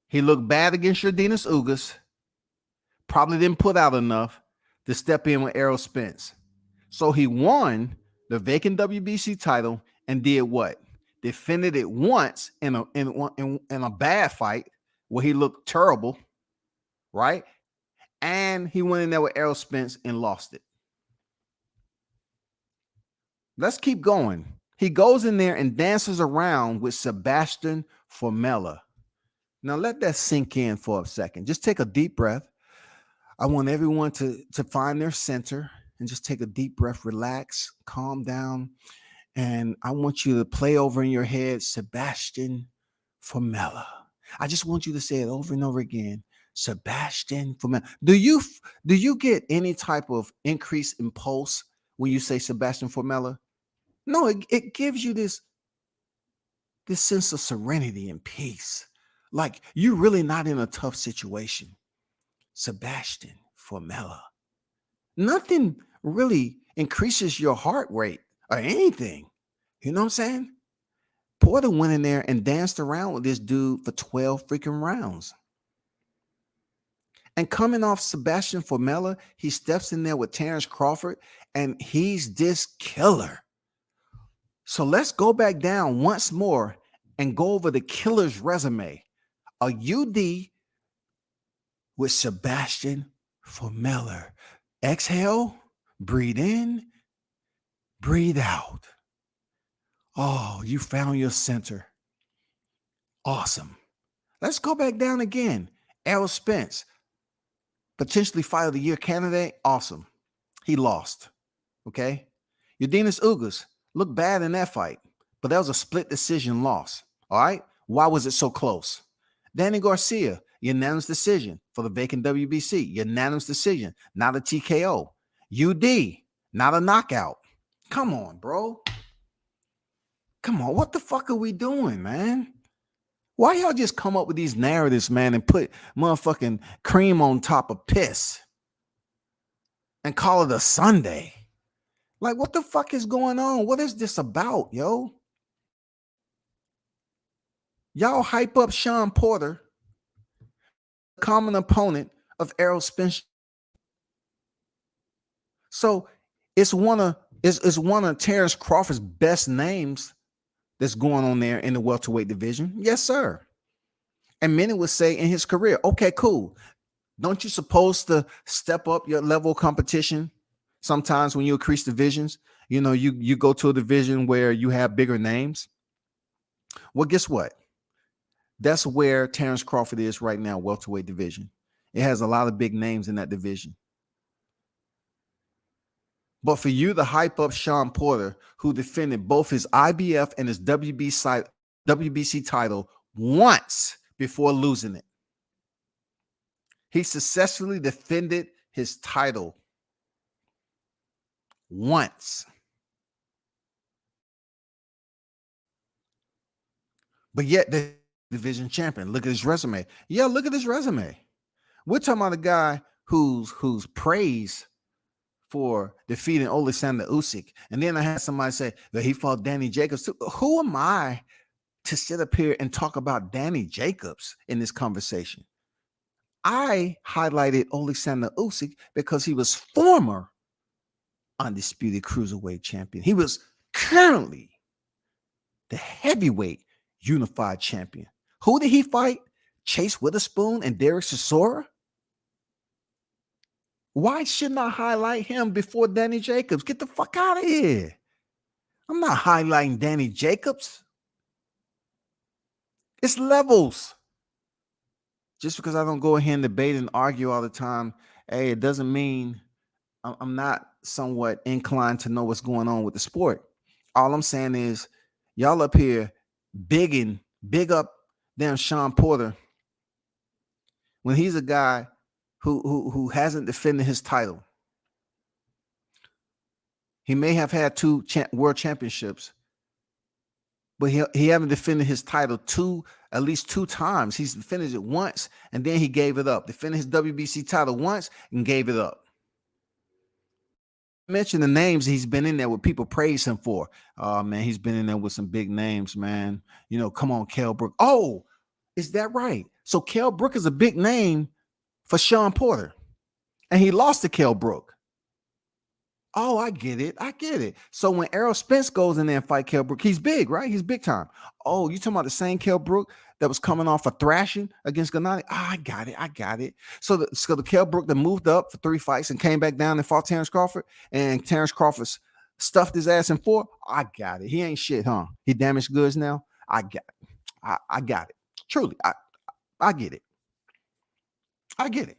He looked bad against Yordenis Ugas. Probably didn't put out enough to step in with Errol Spence. So he won the vacant WBC title and did what? Defended it once in a bad fight where he looked terrible, right? And he went in there with Errol Spence and lost it. Let's keep going. He goes in there and dances around with Sebastian Formella. Now let that sink in for a second. Just take a deep breath. I want everyone to find their center and just take a deep breath, relax, calm down. And I want you to play over in your head, Sebastian Formella. I just want you to say it over and over again. Sebastian Formella. Do you get any type of increase in pulse when you say Sebastian Formella? No, it gives you this sense of serenity and peace. Like you're really not in a tough situation. Sebastian Formella. Nothing really increases your heart rate or anything. You know what I'm saying? Porter went in there and danced around with this dude for 12 freaking rounds. And coming off Sebastian Formella, he steps in there with Terrence Crawford, and he's this killer. So let's go back down once more and go over the killer's resume. A UD with Sebastian Formella. Exhale, breathe in, breathe out. Oh, you found your center. Awesome. Let's go back down again. Errol Spence, potentially fight of the year candidate. Awesome. He lost. Okay. Yordenis Ugas looked bad in that fight, but that was a split decision loss. All right. Why was it so close? Danny Garcia, unanimous decision for the vacant WBC. Unanimous decision, not a TKO. UD, not a knockout. Come on, bro. Come on. What the fuck are we doing, man? Why y'all just come up with these narratives, man, and put motherfucking cream on top of piss and call it a Sunday? Like, what the fuck is going on? What is this about, yo? Y'all hype up Sean Porter, common opponent of Errol Spence. So it's one of Terrence Crawford's best names that's going on there in the welterweight division. Yes, sir. And many would say in his career, okay, cool. Don't you supposed to step up your level of competition sometimes when you increase divisions? You know, you go to a division where you have bigger names. Well, guess what? That's where Terrence Crawford is right now, welterweight division. It has a lot of big names in that division. But for you to hype up Sean Porter, who defended both his IBF and his WBC title once before losing it, he successfully defended his title once. But yet the division champion. Look at his resume. Yeah, look at his resume. We're talking about a guy who's praised for defeating Alexander Usyk. And then I had somebody say that he fought Danny Jacobs too. Who am I to sit up here and talk about Danny Jacobs in this conversation? I highlighted Alexander Usyk because he was former undisputed cruiserweight champion. He was currently the heavyweight unified champion. Who did he fight? Chase Witherspoon and Derek Chisora? Why shouldn't I highlight him before Danny Jacobs? Get the fuck out of here. I'm not highlighting Danny Jacobs. It's levels. Just because I don't go ahead and debate and argue all the time, hey, it doesn't mean I'm not somewhat inclined to know what's going on with the sport. All I'm saying is y'all up here big up damn Sean Porter when he's a guy who hasn't defended his title. He may have had two world championships, but he haven't defended his title at least two times. He's defended it once, and then he gave it up. Defended his WBC title once and gave it up. Mention the names he's been in there with people praise him for. Oh, man, he's been in there with some big names, man. You know, come on, Kell Brook. Oh, is that right? So Kell Brook is a big name for Sean Porter, and he lost to Kell Brook. Oh, I get it. So when Errol Spence goes in there and fight Kell Brook, he's big, right? He's big time. Oh, you talking about the same Kell Brook that was coming off a thrashing against Gennady? Oh, I got it. So the Kell Brook that moved up for 3 fights and came back down and fought Terrence Crawford, and Terrence Crawford stuffed his ass in 4. I got it. He ain't shit, huh? He damaged goods now. I got it. I got it. Truly, I get it. I get it.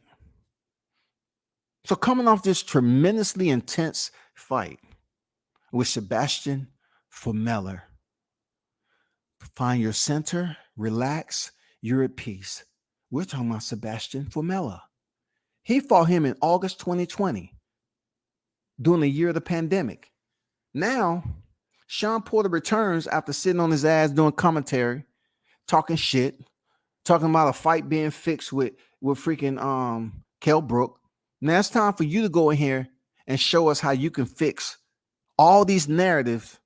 So coming off this tremendously intense fight with Sebastian Formeller, find your center, relax, you're at peace. We're talking about Sebastian Formeller. He fought him in August 2020 during the year of the pandemic. Now, Sean Porter returns after sitting on his ass doing commentary, talking shit, talking about a fight being fixed with freaking Kell Brook. Now it's time for you to go in here and show us how you can fix all these narratives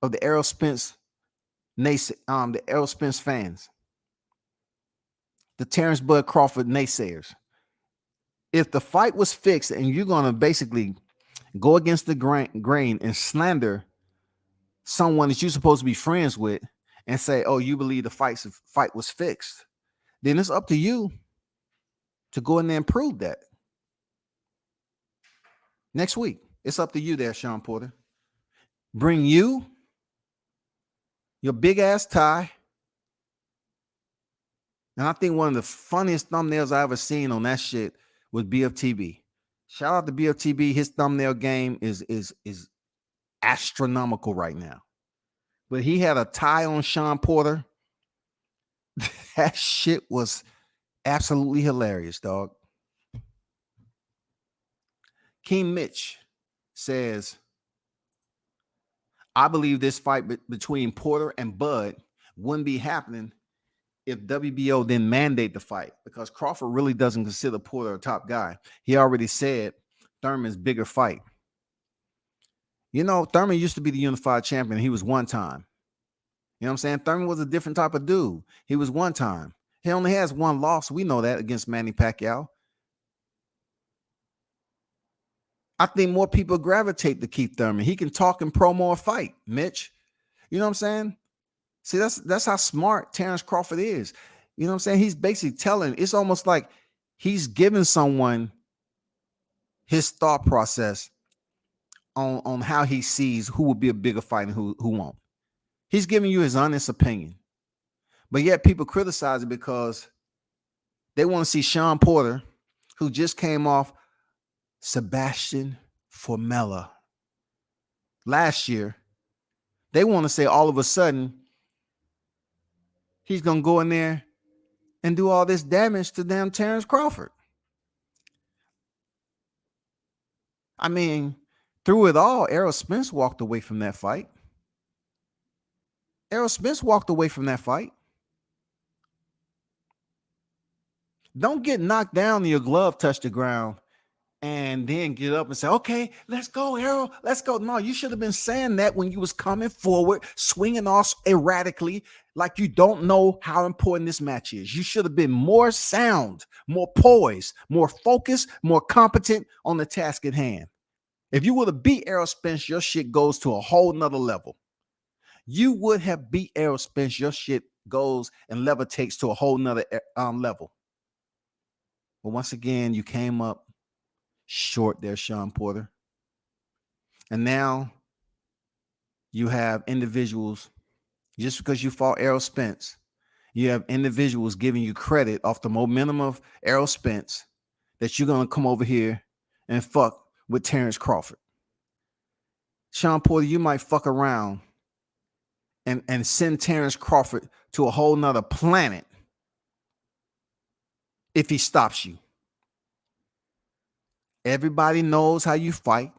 of the Errol Spence the Errol Spence fans, the Terrence Bud Crawford naysayers. If the fight was fixed and you're going to basically go against the grain and slander someone that you're supposed to be friends with and say, oh, you believe the fight was fixed, then it's up to you to go in there and prove that. Next week, it's up to you there, Sean Porter. Bring you, your big ass tie, and I think one of the funniest thumbnails I ever seen on that shit was BFTB. Shout out to BFTB. His thumbnail game is astronomical right now. But he had a tie on Sean Porter. That shit was absolutely hilarious, dog. King Mitch says, I believe this fight between Porter and Bud wouldn't be happening if WBO didn't mandate the fight, because Crawford really doesn't consider Porter a top guy. He already said Thurman's bigger fight. Thurman used to be the unified champion. He was one time. You know what I'm saying? Thurman was a different type of dude. He was one time. He only has one loss. We know that, against Manny Pacquiao. I think more people gravitate to Keith Thurman. He can talk and promo a fight, Mitch. You know what I'm saying? See, that's how smart Terrence Crawford is. You know what I'm saying? He's basically telling, it's almost like he's giving someone his thought process on how he sees who will be a bigger fight and who won't. He's giving you his honest opinion. But yet people criticize it because they want to see Sean Porter, who just came off Sebastian Formella last year. They want to say all of a sudden he's going to go in there and do all this damage to damn Terrence Crawford. I mean, through it all, Errol Spence walked away from that fight. Don't get knocked down and your glove touch the ground and then get up and say, okay, let's go, Errol, let's go. No, you should have been saying that when you was coming forward, swinging off erratically, like you don't know how important this match is. You should have been more sound, more poised, more focused, more competent on the task at hand. If you would have beat Errol Spence, your shit goes to a whole nother level. You would have beat Errol Spence, your shit goes and levitates to a whole nother level. But once again, you came up short there, Sean Porter. And now you have individuals, just because you fought Errol Spence, you have individuals giving you credit off the momentum of Errol Spence that you're going to come over here and fuck with Terrence Crawford. Sean Porter, you might fuck around and send Terrence Crawford to a whole nother planet if he stops you. Everybody knows how you fight.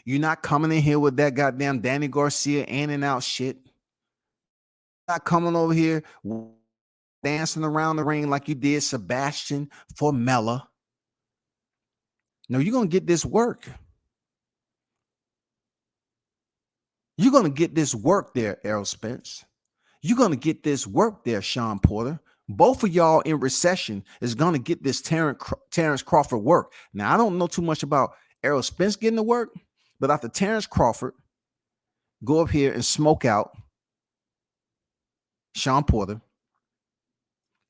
You're not coming in here with that goddamn Danny Garcia in and out shit. You're not coming over here dancing around the ring like you did Sebastian Formella. No, you're going to get this work. You're going to get this work there, Errol Spence. You're going to get this work there, Sean Porter. Both of y'all in recession is going to get this Terrence Crawford work. Now, I don't know too much about Errol Spence getting the work, but after Terrence Crawford go up here and smoke out Sean Porter,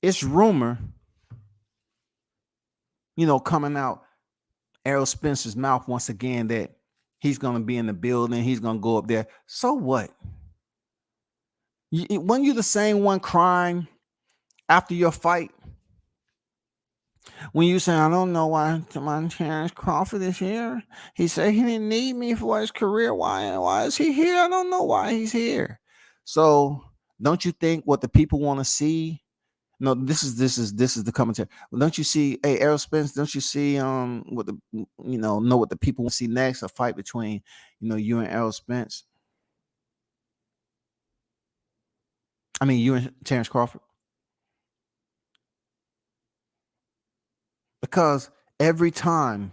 it's rumor, coming out Errol Spence's mouth once again that he's going to be in the building. He's going to go up there. So what? Weren't you the same one crying after your fight? When you say, I don't know why Terrence Crawford is here. He said he didn't need me for his career. Why is he here? I don't know why he's here. So don't you think what the people want to see? No, this is the commentary. Don't you see, hey, Errol Spence, don't you see what the people want to see next? A fight between, you and Errol Spence. I mean, you and Terrence Crawford. Because every time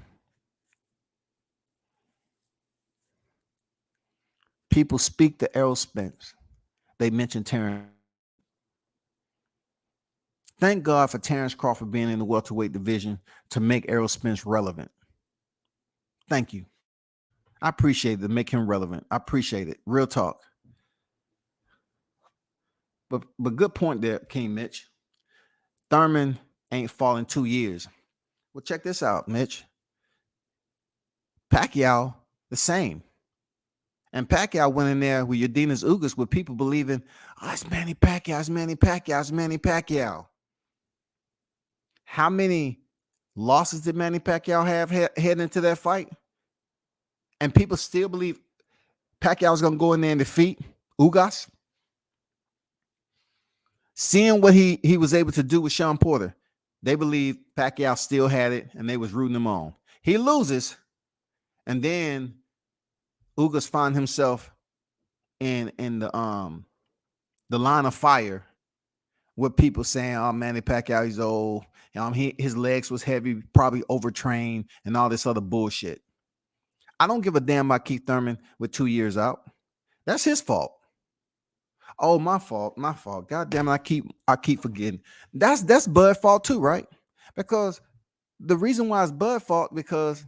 people speak to Errol Spence, they mention Terrence. Thank God for Terrence Crawford being in the welterweight division to make Errol Spence relevant. Thank you. I appreciate it to make him relevant. I appreciate it. Real talk. But good point there, King Mitch. Thurman ain't fought in 2 years. Well, check this out, Mitch. Pacquiao, the same. And Pacquiao went in there with Yordenis Ugas with people believing, it's Manny Pacquiao, it's Manny Pacquiao, it's Manny Pacquiao. How many losses did Manny Pacquiao have heading into that fight? And people still believe Pacquiao was going to go in there and defeat Ugas. Seeing what he was able to do with Sean Porter, they believe Pacquiao still had it and they was rooting him on. He loses, and then Ugas find himself in the line of fire with people saying, "Oh, Manny Pacquiao, he's old. His legs was heavy, probably overtrained, and all this other bullshit." I don't give a damn about Keith Thurman with 2 years out. That's his fault. Oh, my fault. My fault. God damn it. I keep forgetting. That's Bud's fault too, right? Because the reason why it's Bud's fault, because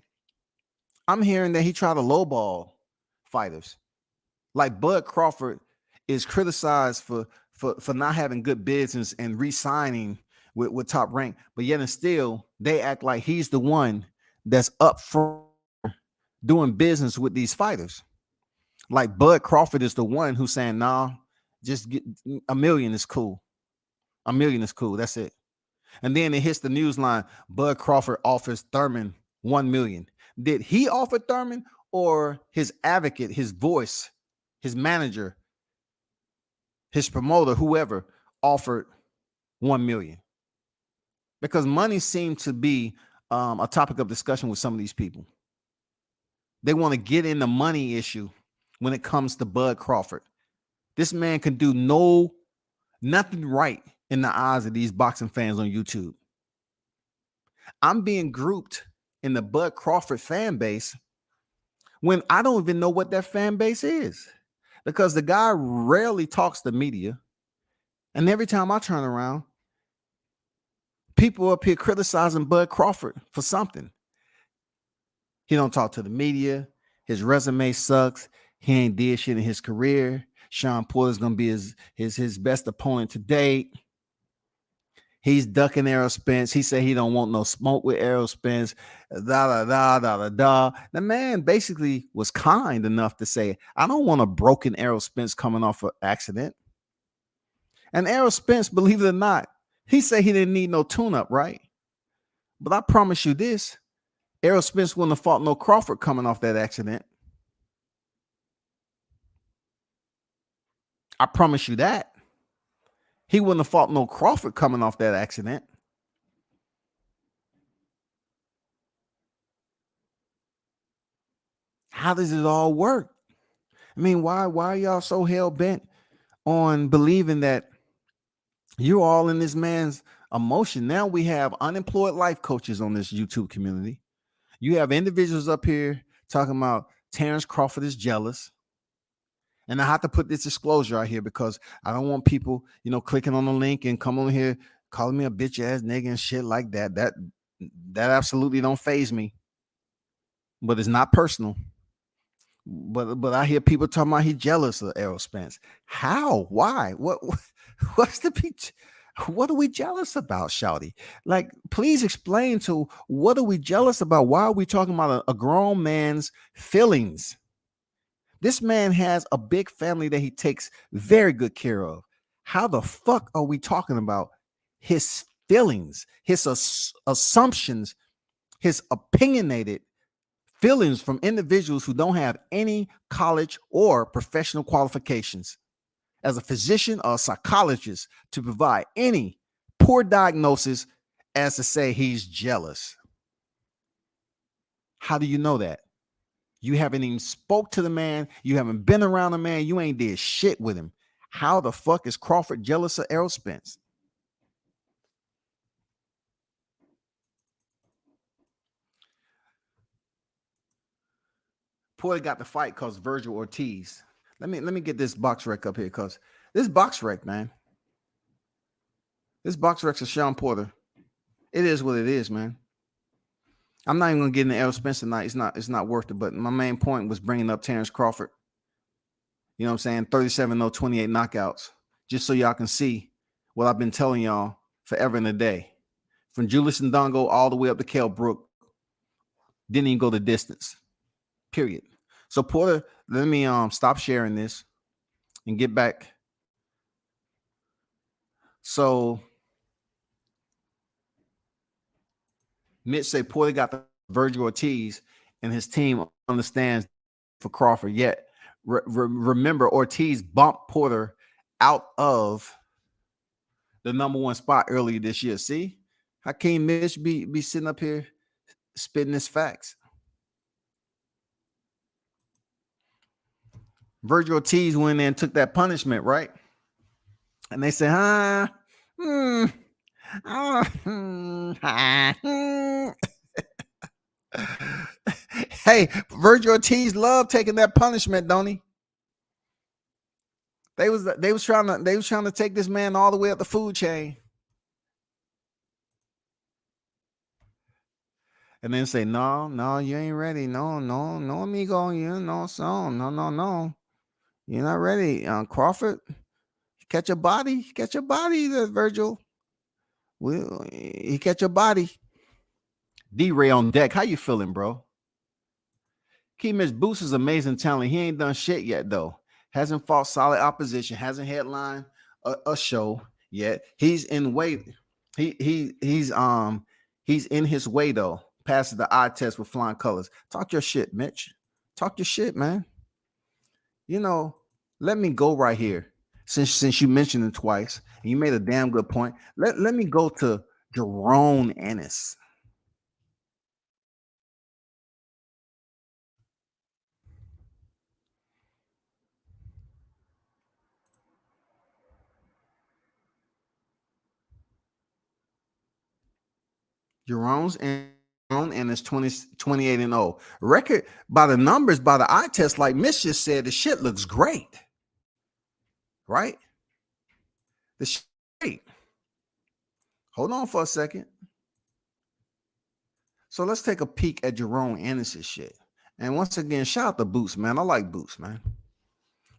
I'm hearing that he tried to lowball fighters. Like Bud Crawford is criticized for not having good business and re-signing with Top Rank, but yet and still they act like he's the one that's up for doing business with these fighters. Like Bud Crawford is the one who's saying, nah, just get $1 million is cool. $1 million is cool. That's it. And then it hits the news line. Bud Crawford offers Thurman $1 million. Did he offer Thurman, or his advocate, his voice, his manager, his promoter, whoever offered $1 million? Because money seemed to be a topic of discussion with some of these people. They want to get in the money issue when it comes to Bud Crawford. This man can do nothing right in the eyes of these boxing fans on YouTube. I'm being grouped in the Bud Crawford fan base when I don't even know what that fan base is, because the guy rarely talks to media. And every time I turn around, people up here criticizing Bud Crawford for something. He don't talk to the media. His resume sucks. He ain't did shit in his career. Sean Porter's gonna be his best opponent to date. He's ducking Errol Spence. He said he don't want no smoke with Errol Spence. Da da da da da da. The man basically was kind enough to say, I don't want a broken Errol Spence coming off an accident. And Errol Spence, believe it or not, he said he didn't need no tune-up, right? But I promise you this, Errol Spence wouldn't have fought no Crawford coming off that accident. I promise you that. He wouldn't have fought no Crawford coming off that accident. How does it all work? I mean, why are y'all so hell-bent on believing that you're all in this man's emotion? Now we have unemployed life coaches on this YouTube community. You have individuals up here talking about Terrence Crawford is jealous. And I have to put this disclosure out here because I don't want people, clicking on the link and come on here calling me a bitch ass nigga and shit like that. That absolutely don't faze me. But it's not personal. But I hear people talking about he jealous of Errol Spence. How? Why? What's the bitch? What are we jealous about, Shouty? Like, please explain to what are we jealous about? Why are we talking about a grown man's feelings? This man has a big family that he takes very good care of. How the fuck are we talking about his feelings, his assumptions, his opinionated feelings from individuals who don't have any college or professional qualifications as a physician or a psychologist to provide any poor diagnosis as to say he's jealous? How do you know that? You haven't even spoke to the man. You haven't been around the man. You ain't did shit with him. How the fuck is Crawford jealous of Errol Spence? Porter got the fight because Virgil Ortiz. Let me get this box rec up here, because this box rec, man. This box rec's a Sean Porter. It is what it is, man. I'm not even gonna get into Errol Spence tonight. It's not worth it. But my main point was bringing up Terrence Crawford. You know what I'm saying? 37-0, 28 knockouts. Just so y'all can see what I've been telling y'all forever and a day. From Julius Ndongo all the way up to Kell Brook. Didn't even go the distance. Period. So Porter, let me stop sharing this and get back. So Mitch say Porter got the Virgil Ortiz and his team understands for Crawford. Yet remember, Ortiz bumped Porter out of the #1 spot earlier this year. See, how can Mitch be sitting up here spitting his facts? Virgil Ortiz went in and took that punishment, right? And they said, Hey, Virgil Ortiz loved taking that punishment, don't he? They was trying to take this man all the way up the food chain. And then say, no, you ain't ready. No, amigo, you know, so no. You're not ready. Crawford, catch your body, Virgil. He catch your body. D-Ray on deck. How you feeling, bro? Key Mitch Boost is amazing talent. He ain't done shit yet, though. Hasn't fought solid opposition. Hasn't headlined a show yet. He's in weight. He's in his way though. Passes the eye test with flying colors. Talk your shit, Mitch. Talk your shit, man. You know, let me go right here. Since you mentioned it twice, and you made a damn good point. Let me go to Jerome Ennis. Jerome's and it's 28 and 0. Record by the numbers, by the eye test, like Mitch just said, the shit looks great. Right? The shit great. Hold on for a second. So let's take a peek at Jerome Ennis' shit. And once again, shout out to Boots, man. I like Boots, man.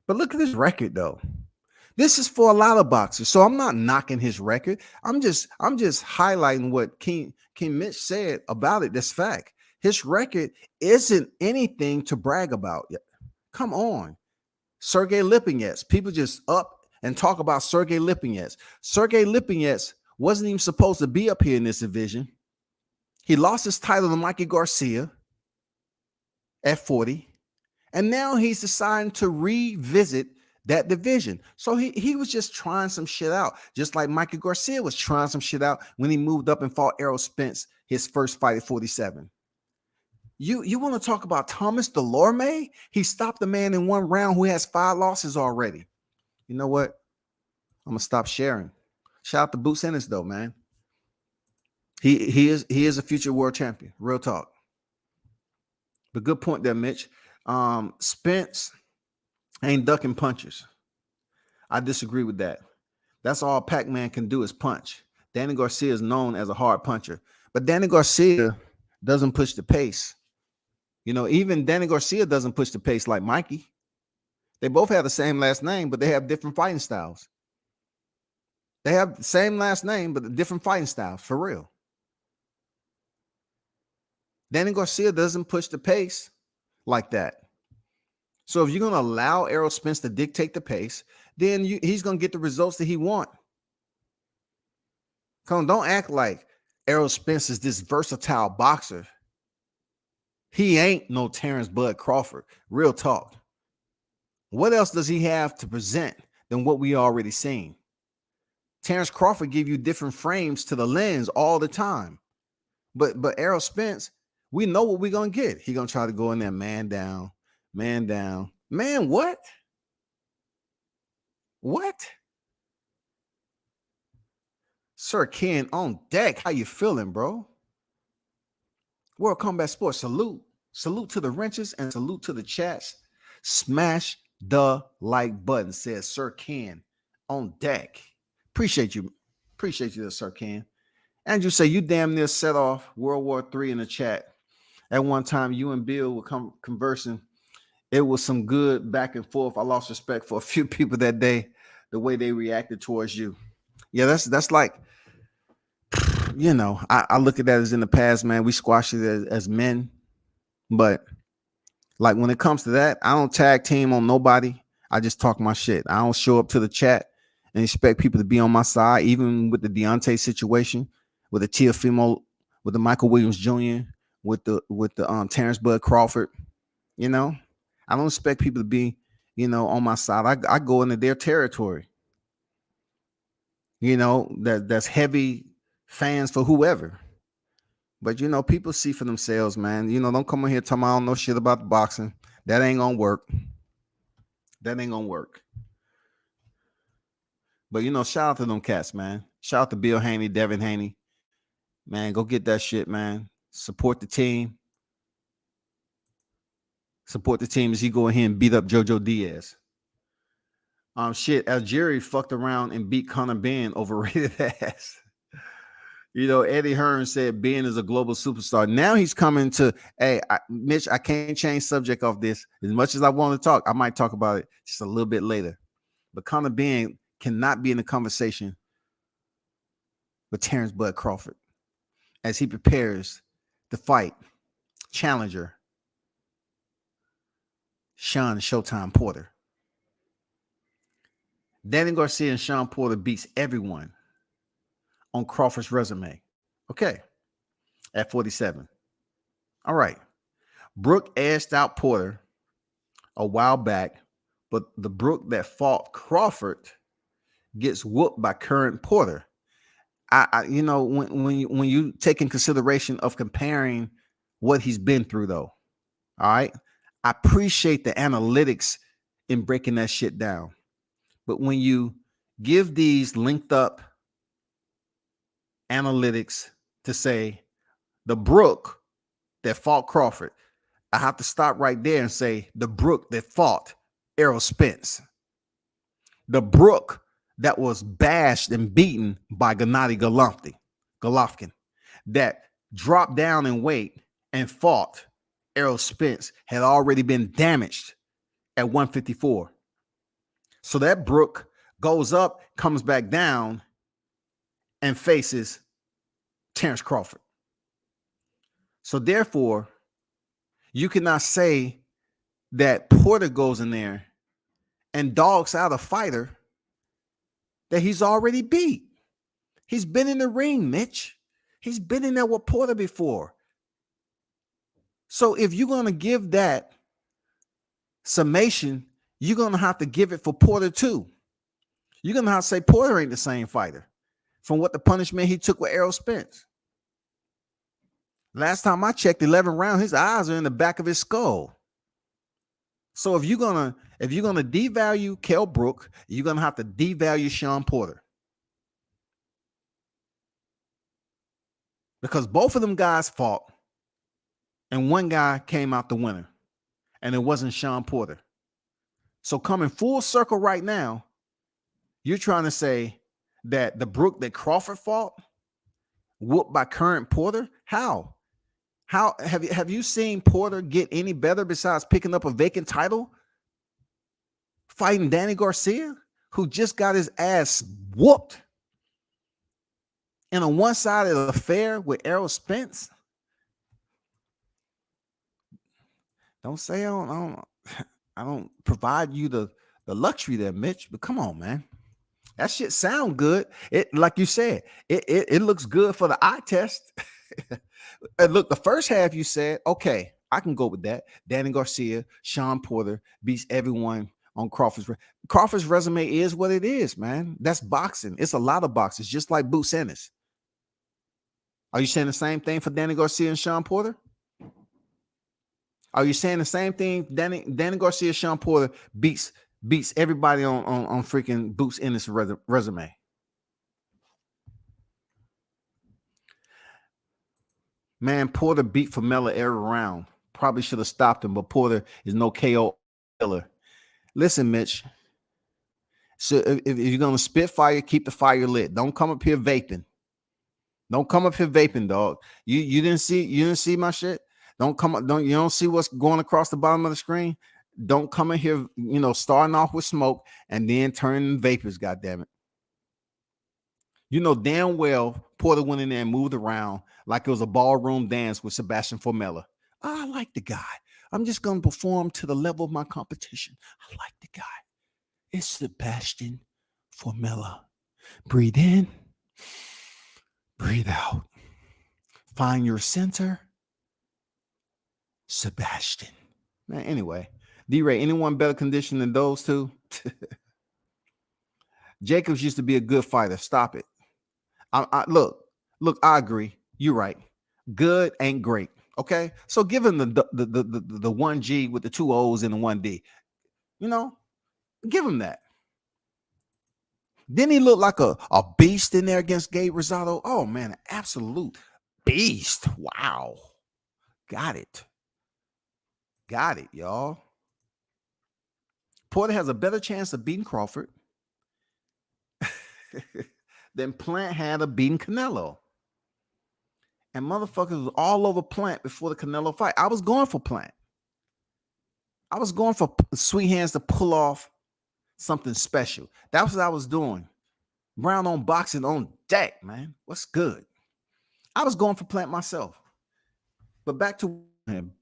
But look at this record, though. This is for a lot of boxers. So I'm not knocking his record. I'm just highlighting what King Mitch said about it. This fact. His record isn't anything to brag about. Come on. Sergey Lipinets. People just up and talk about Sergey Lipinets. Sergey Lipinets wasn't even supposed to be up here in this division. He lost his title to Mikey Garcia at 40. And now he's deciding to revisit that division. So he was just trying some shit out. Just like Mikey Garcia was trying some shit out when he moved up and fought Errol Spence, his first fight at 47. You want to talk about Thomas Delorme? He stopped the man in one round who has 5 losses already. You know what? I'm going to stop sharing. Shout out to Boots Ennis, though, man. He is a future world champion. Real talk. But good point there, Mitch. Spence ain't ducking punches. I disagree with that. That's all Pac-Man can do is punch. Danny Garcia is known as a hard puncher. But Danny Garcia doesn't push the pace. You know, even Danny Garcia doesn't push the pace like Mikey. They both have the same last name, but they have different fighting styles. They have the same last name, but different fighting styles, for real. Danny Garcia doesn't push the pace like that. So if you're going to allow Errol Spence to dictate the pace, then he's going to get the results that he wants. Come on, don't act like Errol Spence is this versatile boxer. He ain't no Terrence Bud Crawford. Real talk. What else does he have to present than what we already seen? Terrence Crawford give you different frames to the lens all the time. But Errol Spence, we know what we're going to get. He's going to try to go in there, man down. Man, what? What? Sir Ken on deck. How you feeling, bro? World Combat Sports, salute. Salute to the wrenches and salute to the chats. Smash the like button, says Sir Ken on deck. Appreciate you. Appreciate you, Sir Ken. And you say you damn near set off World War III in the chat. At one time, you and Bill were conversing. It was some good back and forth. I lost respect for a few people that day, the way they reacted towards you. Yeah, that's like, you know, I look at that as in the past, man. We squashed it as men. But like when it comes to that, I don't tag team on nobody. I just talk my shit. I don't show up to the chat and expect people to be on my side, even with the Deontay situation, with the Teofimo, with the Michael Williams Jr., with the Terrence Bud Crawford. You know, I don't expect people to be, you know, on my side. I go into their territory. You know, that's heavy fans for whoever. But, you know, people see for themselves, man. You know, don't come in here talking I don't know shit about the boxing. That ain't going to work. That ain't going to work. But, you know, shout out to them cats, man. Shout out to Bill Haney, Devin Haney. Man, go get that shit, man. Support the team. support the team as he go ahead and beat up JoJo Diaz. Shit, Algeria fucked around and beat Conor Ben overrated ass. Eddie Hearn said Ben is a global superstar. Now he's coming to, hey, Mitch, I can't change subject off this. As much as I want to talk, I might talk about it just a little bit later. But Conor Ben cannot be in the conversation with Terrence Bud Crawford as he prepares to fight challenger Sean Showtime Porter. Danny Garcia and Sean Porter beats everyone on Crawford's resume. Okay. At 47. All right. Brook edged out Porter a while back, but the Brook that fought Crawford gets whooped by current Porter. When you take in consideration of comparing what he's been through, though, all right, I appreciate the analytics in breaking that shit down. But when you give these linked up analytics to say the Brook that fought Crawford, I have to stop right there and say the Brook that fought Errol Spence, the Brook that was bashed and beaten by Gennady Golovkin, that dropped down in weight and fought Errol Spence, had already been damaged at 154. So that Brook goes up, comes back down, and faces Terrence Crawford. So therefore, you cannot say that Porter goes in there and dogs out a fighter that he's already beat. He's been in the ring, Mitch. He's been in there with Porter before. So if you're going to give that summation, you're going to have to give it for Porter too. You're going to have to say Porter ain't the same fighter from what the punishment he took with Errol Spence. Last time I checked, 11 rounds, his eyes are in the back of his skull. So if you're gonna devalue Kell Brook, you're gonna have to devalue Sean Porter. Because both of them guys fought, and one guy came out the winner, and it wasn't Sean Porter. So coming full circle right now, you're trying to say that the Brook that Crawford fought whooped by current Porter? How have you seen Porter get any better besides picking up a vacant title? Fighting Danny Garcia, who just got his ass whooped in a one-sided affair with Errol Spence? Don't say I don't provide you the luxury there, Mitch, but come on, man. That shit sound good. It, like you said, it looks good for the eye test. And look, the first half you said, okay, I can go with that. Danny Garcia, Sean Porter beats everyone on Crawford's resume is what it is, man. That's boxing. It's a lot of boxers, just like Boots Ennis. Are you saying the same thing for Danny Garcia and Sean Porter? Are you saying the same thing? Danny Garcia, Sean Porter beats everybody on freaking Boots Ennis resume. Man, Porter beat Famella every round. Probably should have stopped him, but Porter is no KO killer. Listen, Mitch. So if you're gonna spit fire, keep the fire lit. Don't come up here vaping. Don't come up here vaping, dog. You didn't see my shit. You don't see what's going across the bottom of the screen. Don't come in here, starting off with smoke and then turning vapors. Goddamn it. You know damn well Porter went in there and moved around like it was a ballroom dance with Sebastian Formella. I like the guy. I'm just going to perform to the level of my competition. I like the guy. It's Sebastian Formella. Breathe in. Breathe out. Find your center. Sebastian. Man, anyway. D-Ray, anyone better conditioned than those two? Jacobs used to be a good fighter. Stop it. Look, I agree. You're right. Good ain't great. Okay. So give him the 1G with the 2 O's and the 1D. Give him that. Didn't he look like a beast in there against Gabe Rosado? Oh man, an absolute beast. Wow. Got it. got it, y'all. Porter has a better chance of beating Crawford than Plant had of beating Canelo. And motherfuckers was all over Plant before the Canelo fight. I was going for Plant. I was going for Sweet Hands to pull off something special. That's what I was doing. Brown on boxing on deck, man. What's good? I was going for Plant myself. But back to him.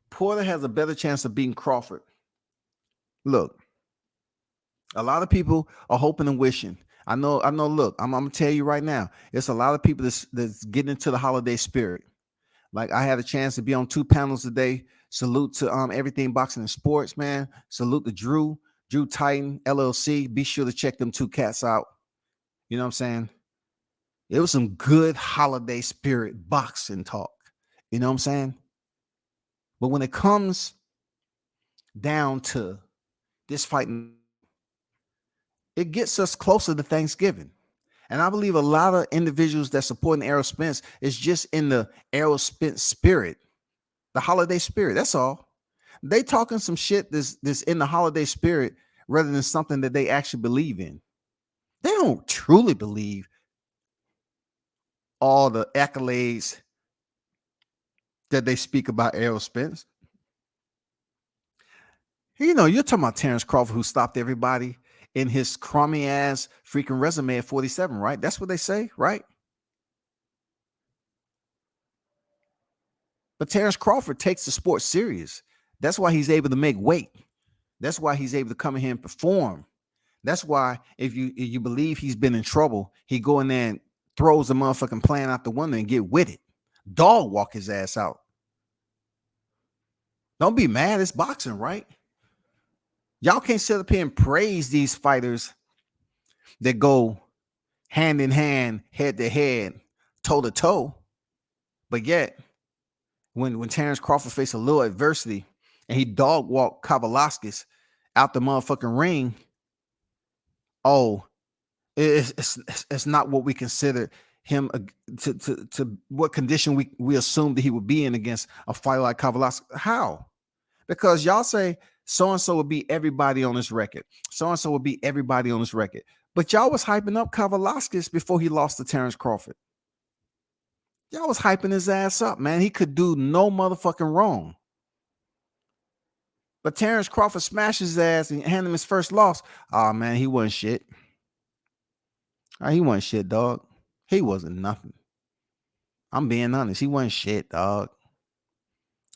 Porter has a better chance of beating Crawford. Look, a lot of people are hoping and wishing. I know. Look, I'm gonna tell you right now, it's a lot of people that's getting into the holiday spirit. Like I had a chance to be on 2 panels today. Salute to everything boxing and sports, man. Salute to Drew Titan LLC. Be sure to check them 2 cats out. You know what I'm saying? It was some good holiday spirit boxing talk. You know what I'm saying? But when it comes down to this fight, it gets us closer to Thanksgiving. And I believe a lot of individuals that supporting Errol Spence is just in the Errol Spence spirit, the holiday spirit. That's all. They talking some shit that's in the holiday spirit rather than something that they actually believe in. They don't truly believe all the accolades that they speak about Errol Spence. You know, you're talking about Terrence Crawford, who stopped everybody in his crummy ass freaking resume at 47, right? That's what they say, right? But Terrence Crawford takes the sport serious. That's why he's able to make weight. That's why he's able to come in here and perform. That's why if you believe he's been in trouble, he go in there and throws the motherfucking plan out the window and get with it. Dog walk his ass out. Don't be mad. It's boxing, right? Y'all can't sit up here and praise these fighters that go hand in hand, head to head, toe to toe. But yet, when Terrence Crawford faced a little adversity and he dog walked Kavaliauskas out the motherfucking ring, it's not what we consider him to what condition we assumed that he would be in against a fighter like Kavaliauskas. How? Because y'all say so-and-so would beat everybody on this record. So-and-so would beat everybody on this record. But y'all was hyping up Kavaliauskas before he lost to Terrence Crawford. Y'all was hyping his ass up, man. He could do no motherfucking wrong. But Terrence Crawford smashed his ass and handed him his first loss. Oh, man, he wasn't shit. He wasn't shit, dog. He wasn't nothing. I'm being honest. He wasn't shit, dog.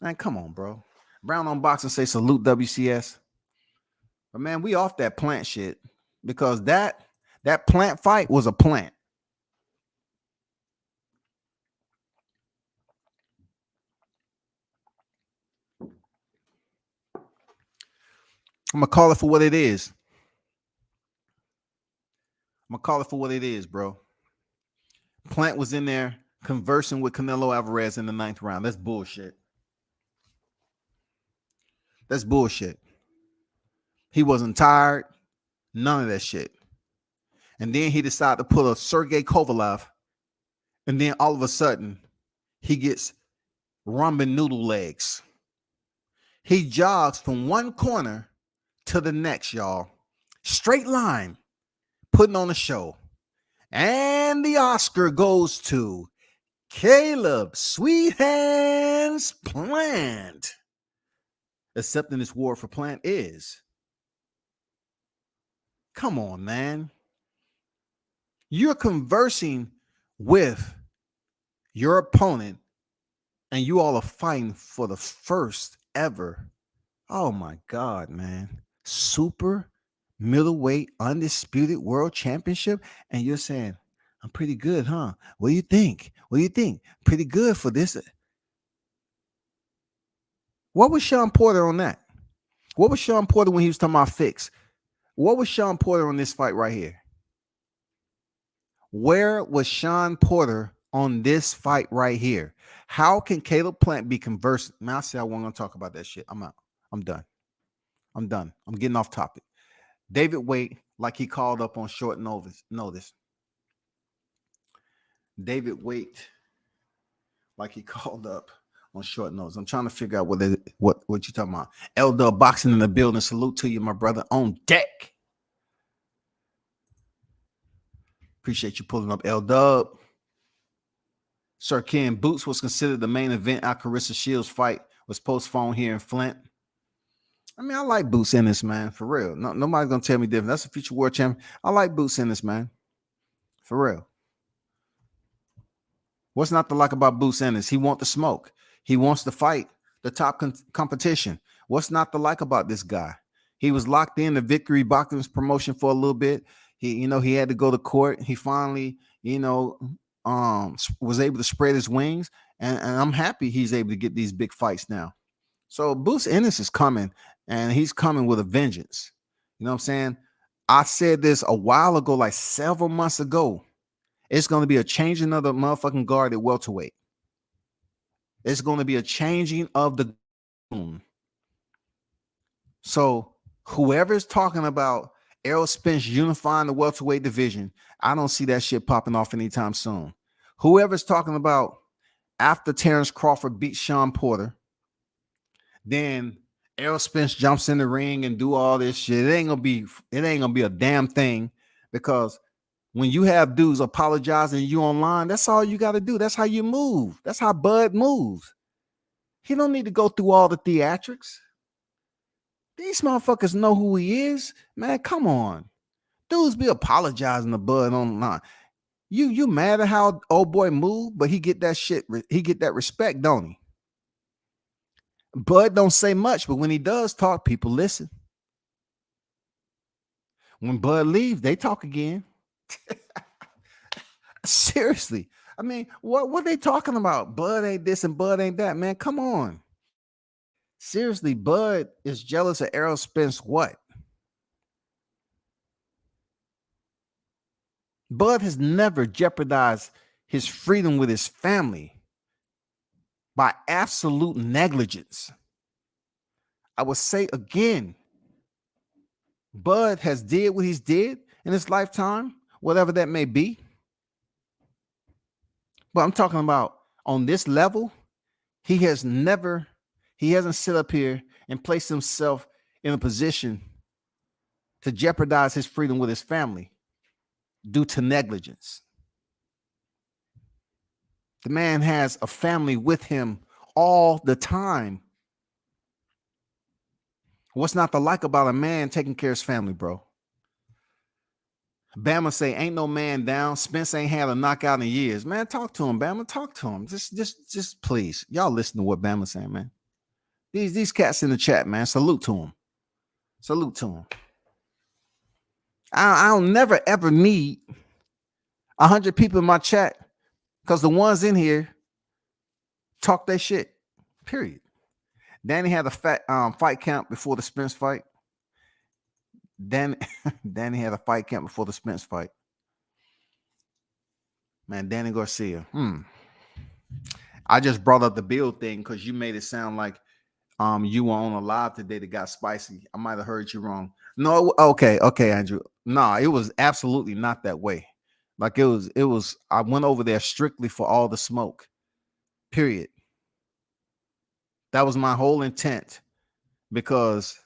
Man, come on, bro. Brown on Boxing say salute WCS. But man, we off that Plant shit because that Plant fight was a plant. I'm gonna call it for what it is. Bro. Plant was in there conversing with Canelo Alvarez in the 9th round. That's bullshit. He wasn't tired. None of that shit. And then he decided to pull a Sergey Kovalev. And then all of a sudden, he gets ramen noodle legs. He jogs from one corner to the next, y'all. Straight line, putting on a show. And the Oscar goes to Caleb Sweet Hands Plant. Accepting this award for Plant is. Come on, man. You're conversing with your opponent and you all are fighting for the first ever. Oh my God, man. Super middleweight undisputed world championship. And you're saying, I'm pretty good, huh? What do you think? Pretty good for this. What was Sean Porter on that? What was Sean Porter when he was talking about fix? What was Sean Porter on this fight right here? Where was Sean Porter on this fight right here? How can Caleb Plant be conversing? Man, I said I wasn't going to talk about that shit. I'm out. I'm done. I'm getting off topic. David Waite, like he called up on short notice. David Waite, like he called up on short notes. I'm trying to figure out what you talking about. L Dub Boxing in the building. Salute to you, my brother. On deck. Appreciate you pulling up, L Dub. Sir Ken, Boots was considered the main event. Our Carissa Shields fight was postponed here in Flint. I mean, I like Boots Ennis, man, for real. No, nobody's gonna tell me different. That's a future world champion. I like Boots Ennis, man, for real. What's not to like about Boots Ennis? He wants the smoke. He wants to fight the top competition. What's not to like about this guy? He was locked in the Victory Boxing promotion for a little bit. He had to go to court. He finally, was able to spread his wings, and I'm happy he's able to get these big fights now. So Boots Ennis is coming, and he's coming with a vengeance. You know what I'm saying? I said this a while ago, like several months ago. It's going to be a changing of the motherfucking guard at welterweight. It's going to be a changing of the game. So whoever's talking about Errol Spence unifying the welterweight division, I don't see that shit popping off anytime soon. Whoever's talking about after Terrence Crawford beats Sean Porter, then Errol Spence jumps in the ring and do all this shit. It ain't gonna be a damn thing, because when you have dudes apologizing you online, that's all you got to do. That's how you move. That's how Bud moves. He don't need to go through all the theatrics. These motherfuckers know who he is, man. Come on, dudes be apologizing to Bud online. You mad at how old boy moved, but he get that shit. He get that respect, don't he? Bud don't say much, but when he does talk, people listen. When Bud leaves, they talk again. Seriously, I mean, what they talking about? Bud ain't this and Bud ain't that, man. Come on. Seriously, Bud is jealous of Errol Spence. What? Bud has never jeopardized his freedom with his family by absolute negligence. I would say again, Bud has did what he's did in his lifetime, whatever that may be. But I'm talking about on this level, he hasn't sit up here and placed himself in a position to jeopardize his freedom with his family due to negligence. The man has a family with him all the time. What's not to like about a man taking care of his family, bro? Bama say, ain't no man down. Spence ain't had a knockout in years. Man, talk to him, Bama. Talk to him. Just please. Y'all listen to what Bama's saying, man. These cats in the chat, man. Salute to him. Salute to him. I'll never, ever need 100 people in my chat, because the ones in here talk their shit, period. Danny had a fight camp before the Spence fight. Danny had a fight camp before the Spence fight. Man, Danny Garcia. I just brought up the Bill thing because you made it sound like you were on a live today that got spicy. I might have heard you wrong. No, okay, Andrew. No, it was absolutely not that way. Like it was. I went over there strictly for all the smoke. Period. That was my whole intent, because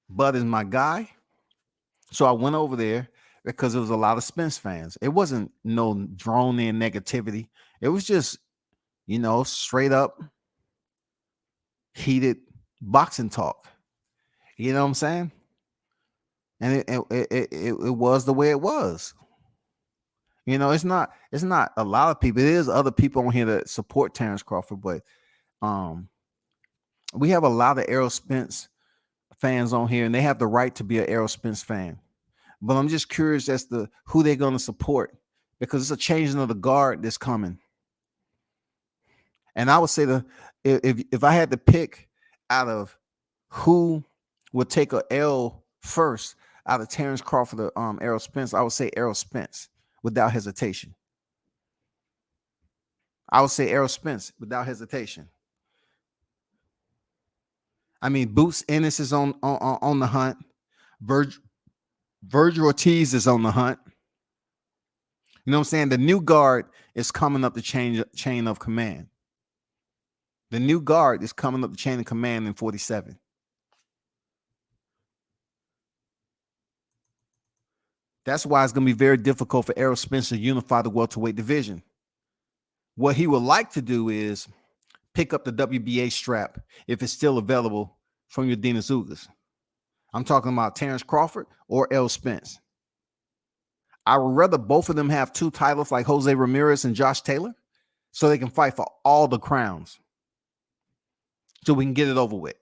Bud is my guy. So I went over there because there was a lot of Spence fans. It wasn't no drone in negativity. It was just, straight up heated boxing talk. You know what I'm saying? And it was the way it was. It's not a lot of people. It is other people on here that support Terrence Crawford, but we have a lot of Errol Spence fans on here, and they have the right to be an Errol Spence fan. But I'm just curious as to who they're going to support, because it's a changing of the guard that's coming. And I would say if I had to pick out of who would take a L first out of Terrence Crawford or Errol Spence, I would say Errol Spence without hesitation. I would say Errol Spence without hesitation. I mean, Boots Ennis is on the hunt. Virgil Ortiz is on the hunt. You know what I'm saying? The new guard is coming up the chain of command. The new guard is coming up the chain of command in 47. That's why it's going to be very difficult for Errol Spence to unify the welterweight division. What he would like to do is pick up the WBA strap if it's still available from your Dina Ugas. I'm talking about Terrence Crawford or Errol Spence. I would rather both of them have 2 titles like Jose Ramirez and Josh Taylor so they can fight for all the crowns so we can get it over with.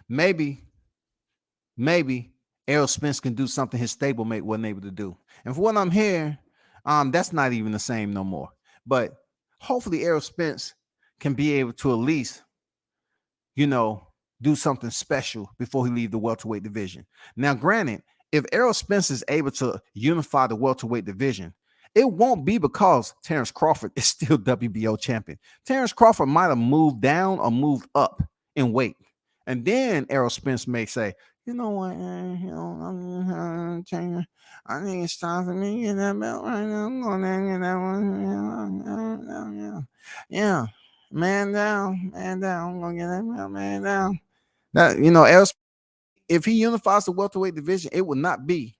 Maybe Errol Spence can do something his stablemate wasn't able to do. And for what I'm hearing, that's not even the same no more. But hopefully Errol Spence can be able to at least, do something special before he leaves the welterweight division. Now, granted, if Errol Spence is able to unify the welterweight division, it won't be because Terrence Crawford is still WBO champion. Terrence Crawford might have moved down or moved up in weight. And then Errol Spence may say, you know what, I think it's time for me to get that belt right now. I'm going to get that one. Yeah. Man down. I'm going to get that belt, man down. That, Errol, if he unifies the welterweight division, it will not be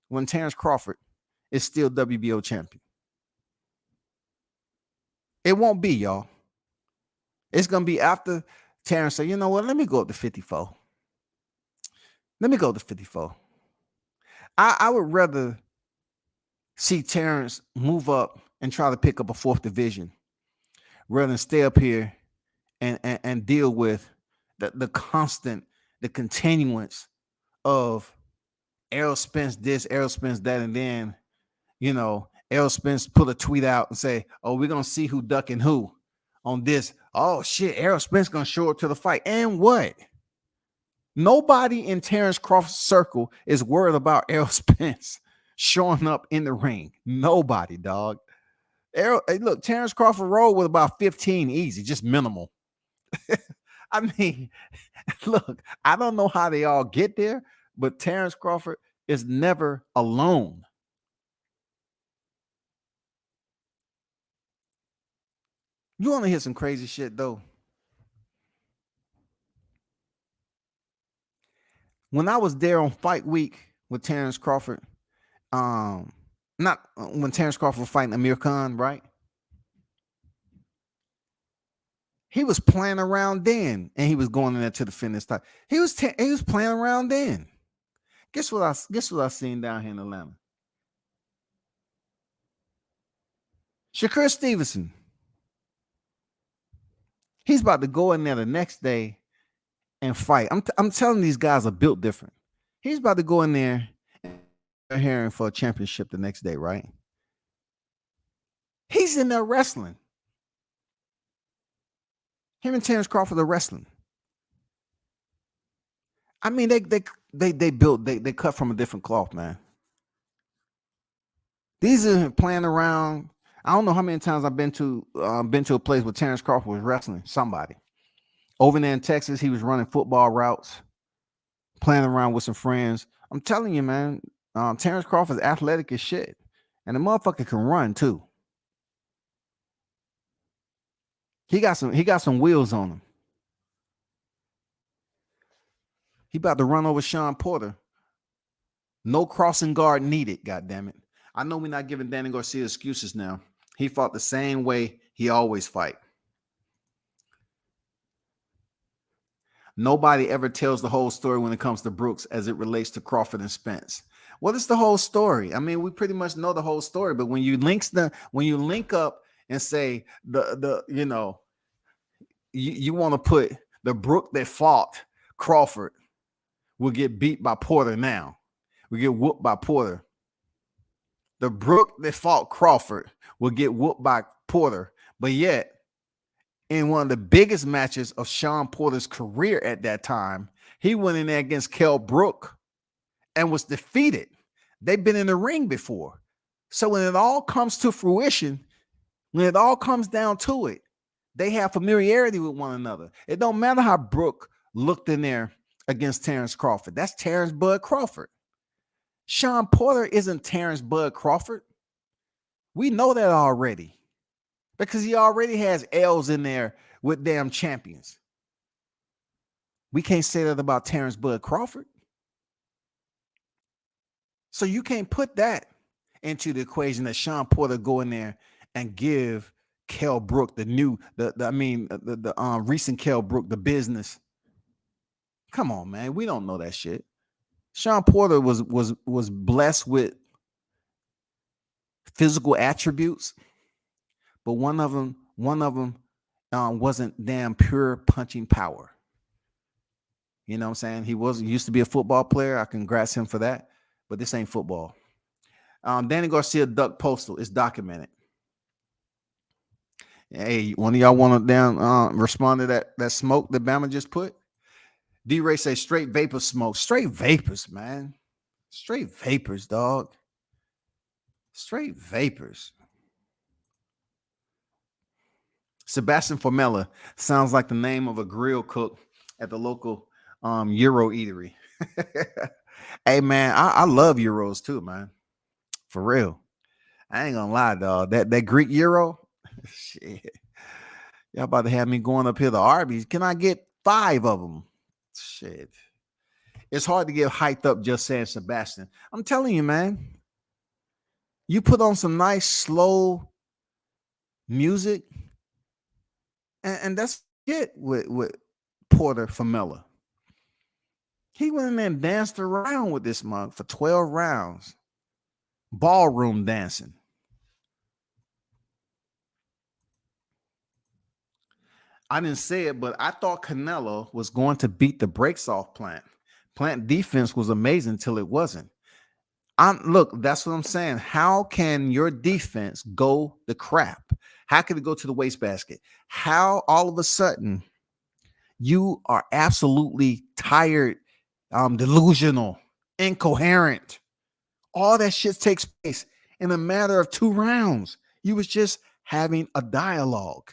when Terrence Crawford is still WBO champion. It won't be, y'all. It's going to be after Terrence say, you know what, let me go up to 54. Let me go to 54. I would rather see Terrence move up and try to pick up a 4th division rather than stay up here and deal with the continuance of Errol Spence this, Errol Spence that, and then, Errol Spence put a tweet out and say, oh, we're going to see who ducking who on this. Oh, shit, Errol Spence going to show up to the fight. And what? Nobody in Terrence Crawford's circle is worried about Errol Spence showing up in the ring. Nobody, dog. Look, Terrence Crawford rolled with about 15 easy, just minimal. I mean, look, I don't know how they all get there, but Terrence Crawford is never alone. You want to hear some crazy shit, though? When I was there on fight week with Terrence Crawford, not when Terrence Crawford was fighting Amir Khan, right? He was playing around then, and he was going in there to the finish time. He was playing around then. Guess what I seen down here in Atlanta? Shakur Stevenson. He's about to go in there the next day and fight. I'm telling these guys are built different. He's about to go in there and hearing for a championship the next day, right? He's in there wrestling. Him and Terrence Crawford are wrestling. I mean, they cut from a different cloth, man. These are playing around. I don't know how many times I've been to a place where Terrence Crawford was wrestling somebody. Over there in Texas, he was running football routes, playing around with some friends. I'm telling you, man, Terrence Crawford's athletic as shit. And the motherfucker can run too. He got some wheels on him. He about to run over Sean Porter. No crossing guard needed, goddammit. I know we're not giving Danny Garcia excuses now. He fought the same way he always fight. Nobody ever tells the whole story when it comes to Brooks as it relates to Crawford and Spence. What is the whole story? I mean, we pretty much know the whole story, but when you link up and say you want to put the Brook that fought Crawford will get beat by Porter now. We get whooped by Porter. The Brook that fought Crawford will get whooped by Porter, but yet in one of the biggest matches of Sean Porter's career at that time, he went in there against Kell Brook and was defeated. They've been in the ring before. So when it all comes to fruition, when it all comes down to it, they have familiarity with one another. It don't matter how Brook looked in there against Terrence Crawford. That's Terrence Bud Crawford. Sean Porter isn't Terrence Bud Crawford. We know that already. because he already has L's in there with damn champions. We can't say that about Terrence Bud Crawford. So you can't put that into the equation that Sean Porter go in there and give Kell Brook the recent Kell Brook the business. Come on, man. We don't know that shit. Sean Porter was blessed with physical attributes, but one of them wasn't damn pure punching power. You know what I'm saying? He used to be a football player. I congrats him for that, but this ain't football. Danny Garcia duck postal. It's documented. Hey, one of y'all want to down respond to that smoke that Bama just put? D-Ray say straight vapor smoke. Straight vapors, man. Straight vapors, dog. Straight vapors. Sebastian Formella sounds like the name of a grill cook at the local Euro eatery. Hey, man, I love Euros too, man. For real. I ain't gonna lie, dog. That Greek Euro, shit. Y'all about to have me going up here to Arby's. Can I get 5 of them? Shit. It's hard to get hyped up just saying Sebastian. I'm telling you, man. You put on some nice, slow music, and that's it with Porter Formella. He went in there and danced around with this month for 12 rounds. Ballroom dancing. I didn't say it, but I thought Canelo was going to beat the brakes off Plant. Plant defense was amazing until it wasn't. Look, that's what I'm saying. How can your defense go the crap? How can it go to the wastebasket? How all of a sudden you are absolutely tired, delusional, incoherent? All that shit takes place in a matter of 2 rounds. You was just having a dialogue.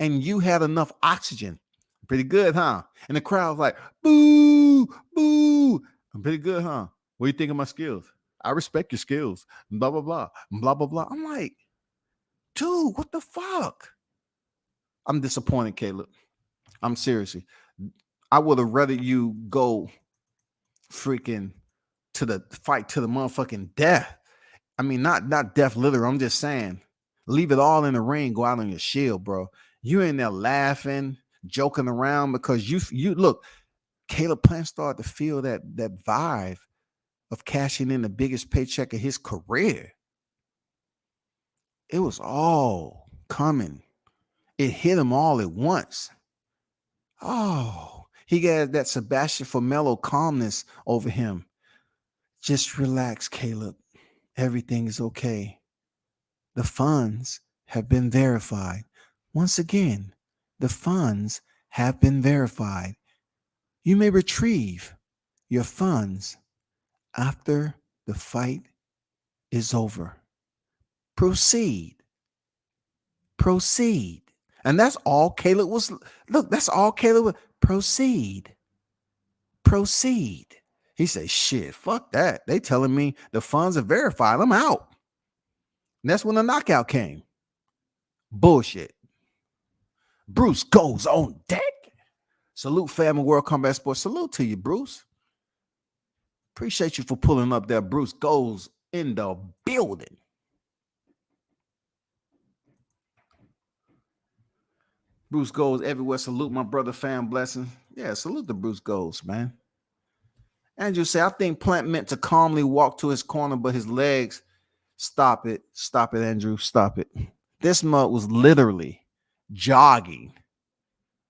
And you had enough oxygen. Pretty good, huh? And the crowd was like, boo, boo. I'm pretty good, huh? What do you think of my skills? I respect your skills. Blah, blah, blah. Blah, blah, blah. I'm like, dude, what the fuck? I'm disappointed, Caleb. I'm seriously. I would have rather you go freaking to the fight to the motherfucking death. I mean, not death literally. I'm just saying, leave it all in the ring. Go out on your shield, bro. You in there laughing, joking around because you look, Caleb Plant started to feel that vibe of cashing in the biggest paycheck of his career. It was all coming. It hit him all at once. Oh, he got that Sebastian Formella calmness over him. Just relax, Caleb. Everything is okay. The funds have been verified. Once again, the funds have been verified. You may retrieve your funds after the fight is over. Proceed. Proceed. And that's all Caleb was. Look, that's all Caleb was. Proceed. Proceed. He said, shit, fuck that. They telling me the funds are verified. I'm out. And that's when the knockout came. Bullshit. Bruce goes on deck. Salute, family, World Combat Sports. Salute to you, Bruce. Appreciate you for pulling up there. Bruce goes in the building. Bruce goes everywhere. Salute my brother, fam, blessing. Yeah, salute the Bruce goes, man. Andrew said, I think Plant meant to calmly walk to his corner, but his legs. Stop it. Stop it, Andrew. Stop it. This mug was literally jogging.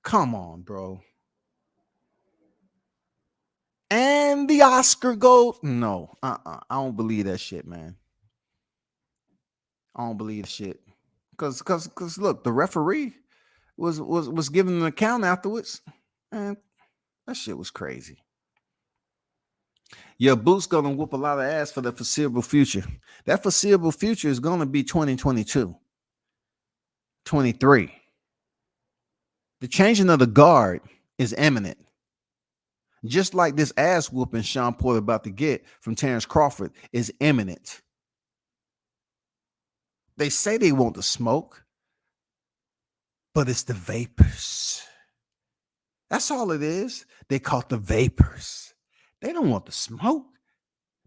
Come on, bro. And the Oscar goes. No, I don't believe that shit, man. I don't believe shit. Cause look, the referee was giving an account afterwards. And that shit was crazy. Your boot's gonna whoop a lot of ass for the foreseeable future. That foreseeable future is gonna be 2022, 23. The changing of the guard is imminent. Just like this ass whooping Sean Porter about to get from Terrence Crawford is imminent. They say they want the smoke, but it's the vapors. That's all it is. They caught the vapors. They don't want the smoke.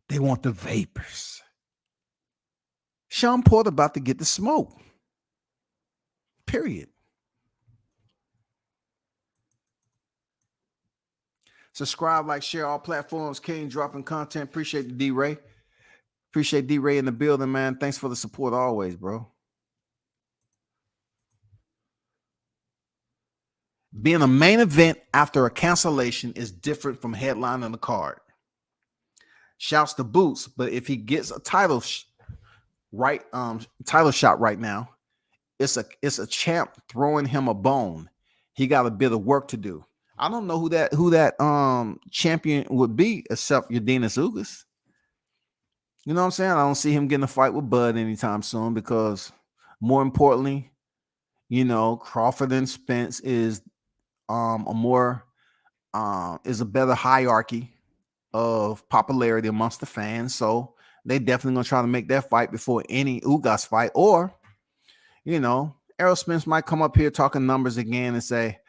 They want the vapors. Sean Porter about to get the smoke. Period. Subscribe, like, share all platforms. King dropping content. Appreciate the D-Ray. Appreciate D-Ray in the building, man. Thanks for the support always, bro. Being a main event after a cancellation is different from headlining the card. Shouts to Boots, but if he gets a title shot right now, it's a champ throwing him a bone. He got a bit of work to do. I don't know who that champion would be except Yordenis Ugas. You know what I'm saying? I don't see him getting a fight with Bud anytime soon because, more importantly, you know, Crawford and Spence is a better hierarchy of popularity amongst the fans. So they definitely gonna try to make that fight before any Ugas fight. Or, you know, Errol Spence might come up here talking numbers again and say,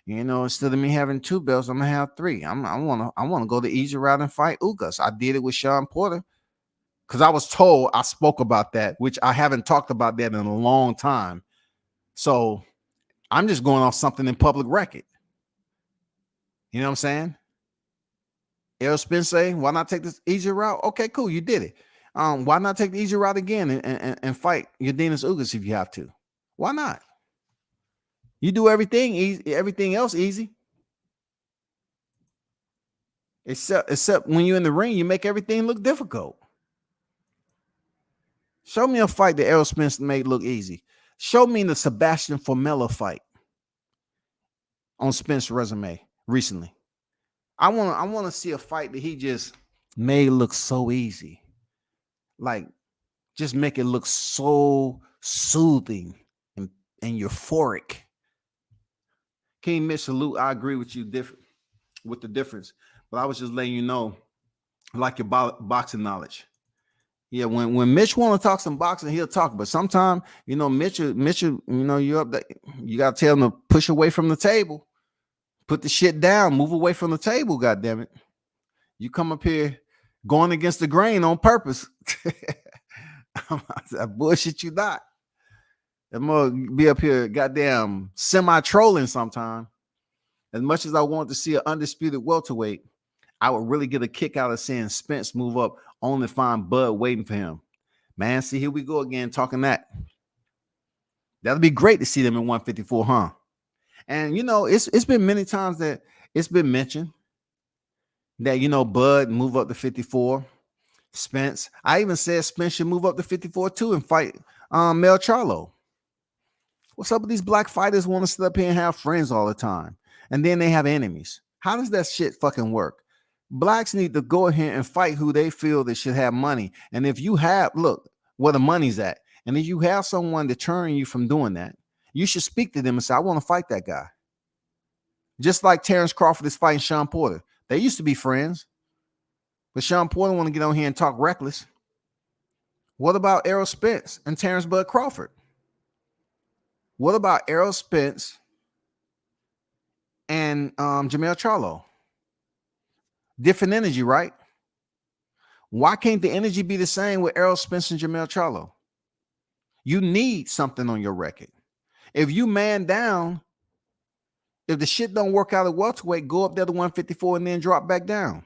you know, instead of me having 2 belts, I'm gonna have 3. I wanna go the easy route and fight Ugas. I did it with Sean Porter. Because I was told, I spoke about that, which I haven't talked about that in a long time. So I'm just going off something in public record. You know what I'm saying? Errol Spence say, why not take this easy route? Okay, cool, you did it. Why not take the easy route again and fight Yordenis Ugas if you have to? Why not? You do everything easy, everything else easy. Except when you're in the ring, you make everything look difficult. Show me a fight that Errol Spence made look easy. Show me the Sebastian Formella fight on Spence's resume recently. I want to see a fight that he just made look so easy. Like, just make it look so soothing and euphoric. King Mitch, salute. I agree with you with the difference. But I was just letting you know, like your boxing knowledge. Yeah, when Mitch want to talk some boxing, he'll talk. But sometimes, you know, Mitch, you know, you're up there. You got to tell him to push away from the table. Put the shit down. Move away from the table, goddammit. You come up here going against the grain on purpose. I bullshit you not. I'm going to be up here goddamn semi-trolling sometime. As much as I want to see an undisputed welterweight, I would really get a kick out of seeing Spence move up only to find Bud waiting for him. Man, see, here we go again talking that. That'll be great to see them in 154, huh? And, you know, it's been many times that it's been mentioned that, you know, Bud move up to 54. Spence. I even said Spence should move up to 54 too and fight Mel Charlo. What's up with these black fighters want to sit up here and have friends all the time? And then they have enemies. How does that shit fucking work? Blacks need to go ahead and fight who they feel that should have money. And if you have, look, where the money's at. And if you have someone deterring you from doing that, you should speak to them and say, I want to fight that guy. Just like Terrence Crawford is fighting Sean Porter. They used to be friends. But Sean Porter want to get on here and talk reckless. What about Errol Spence and Terrence Bud Crawford? What about Errol Spence and Jamel Charlo? Different energy, right? Why can't the energy be the same with Errol Spence and Jamel Charlo? You need something on your record. If you man down, if the shit don't work out at welterweight, go up there to 154 and then drop back down.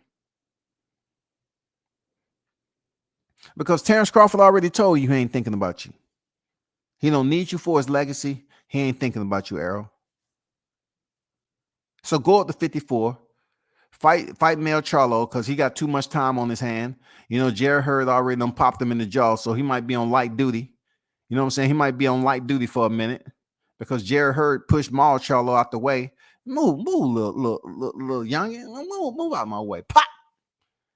Because Terrence Crawford already told you he ain't thinking about you. He don't need you for his legacy. He ain't thinking about you, Errol. So go up to 54. Fight Mel Charlo because he got too much time on his hand. You know, Jared Hurd already done popped him in the jaw, so he might be on light duty. You know what I'm saying? He might be on light duty for a minute because Jared Hurd pushed Mel Charlo out the way. Move, little youngin. Move out my way. Pop.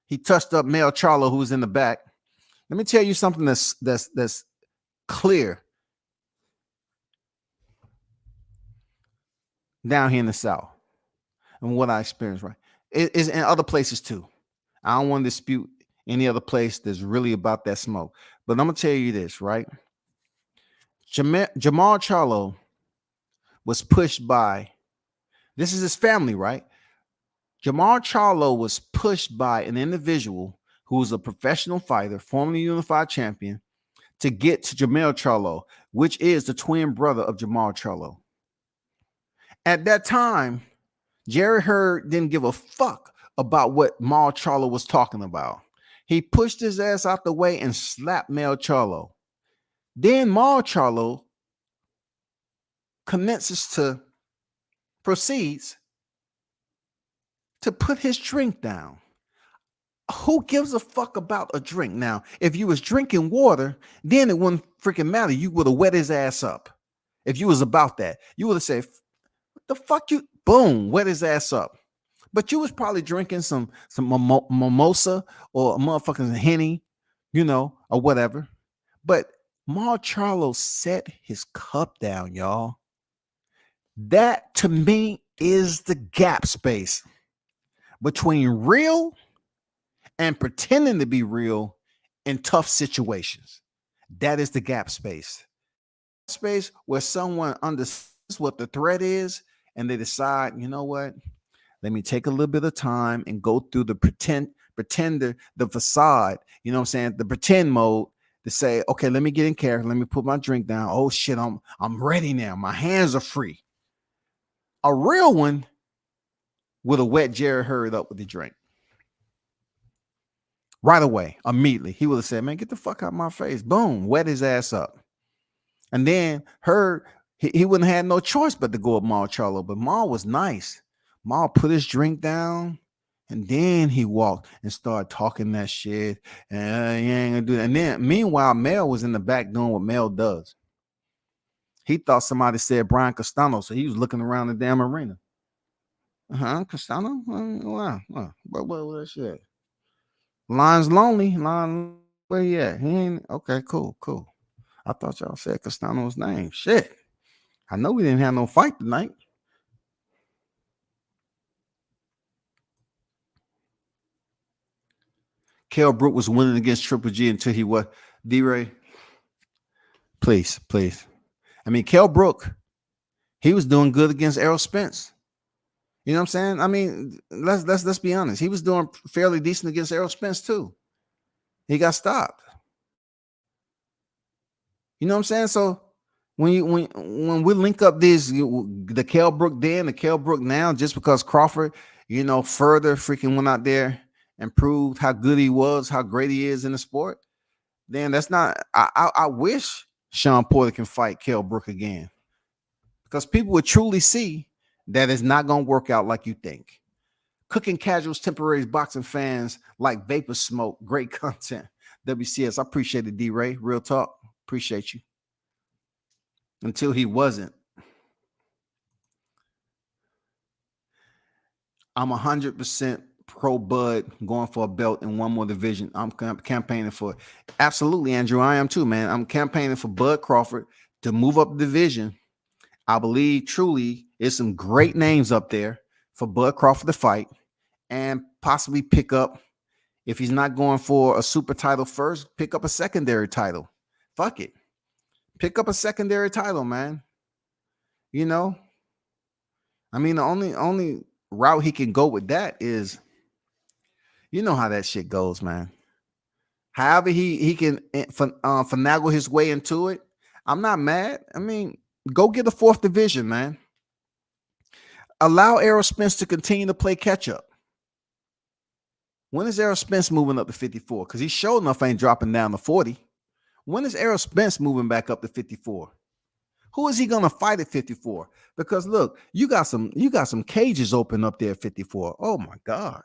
He touched up Mel Charlo, who was in the back. Let me tell you something that's clear down here in the South and what I experienced, right? It is in other places too. I don't want to dispute any other place that's really about that smoke. But I'm going to tell you this, right? Jamal Charlo was pushed by, this is his family, right? Jamal Charlo was pushed by an individual who was a professional fighter, formerly unified champion, to get to Jamel Charlo, which is the twin brother of Jamal Charlo. At that time, Jerry Hurd didn't give a fuck about what Mal Charlo was talking about. He pushed his ass out the way and slapped Mel Charlo. Then Mal Charlo proceeds to put his drink down. Who gives a fuck about a drink? Now, if you was drinking water, then it wouldn't freaking matter. You would have wet his ass up. If you was about that, you would have said, what the fuck you, boom, wet his ass up. But you was probably drinking some mimosa or a motherfucking Henny, or whatever. But Mal Charlo set his cup down, y'all. That, to me, is the gap space between real and pretending to be real in tough situations. That is the gap space. Space where someone understands what the threat is and they decide, you know what? Let me take a little bit of time and go through the pretender, the facade, the pretend mode to say, okay, let me get in character. Let me put my drink down. Oh shit, I'm ready now. My hands are free. A real one would have wet Jerry Hurd up with the drink. Right away, immediately. He would have said, man, get the fuck out of my face. Boom, wet his ass up. And then Hurd, he wouldn't have had no choice but to go with Mal Charlo. But Mal was nice. Mal put his drink down, and then he walked and started talking that shit. And he ain't gonna do that. And then, meanwhile, Mel was in the back doing what Mel does. He thought somebody said Brian Castano, so he was looking around the damn arena. Castano? Wow. What shit? Line's lonely. Line, where he at? He ain't okay. Cool. I thought y'all said Castano's name. Shit. I know we didn't have no fight tonight. Kell Brook was winning against Triple G until he was D-Ray. Please. I mean, Kell Brook, he was doing good against Errol Spence. You know what I'm saying? I mean, let's be honest. He was doing fairly decent against Errol Spence too. He got stopped. You know what I'm saying? So when we link up the Kell Brook then, the Kell Brook now, just because Crawford, further freaking went out there and proved how good he was, how great he is in the sport, then that's not. I wish Sean Porter can fight Kell Brook again, because people would truly see that it's not going to work out like you think. Cooking Casuals, Temporaries, Boxing Fans like Vapor Smoke. Great content. WCS, I appreciate it, D-Ray. Real talk. Appreciate you. Until he wasn't. I'm 100% pro Bud going for a belt in one more division. I'm campaigning for it. Absolutely, Andrew. I am too, man. I'm campaigning for Bud Crawford to move up the division. I believe truly there's some great names up there for Bud Crawford to fight and possibly pick up, if he's not going for a super title first, pick up a secondary title. Fuck it. Pick up a secondary title, man. I mean, the only route he can go with that is, you know how that shit goes, man. However he can finagle his way into it, I'm not mad. I mean, go get a fourth division, man. Allow Errol Spence to continue to play catch up. When is Errol Spence moving up to 54? Because he sure enough ain't dropping down to 40. When is Errol Spence moving back up to 54? Who is he gonna fight at 54? Because look, you got some cages open up there at 54. Oh my God.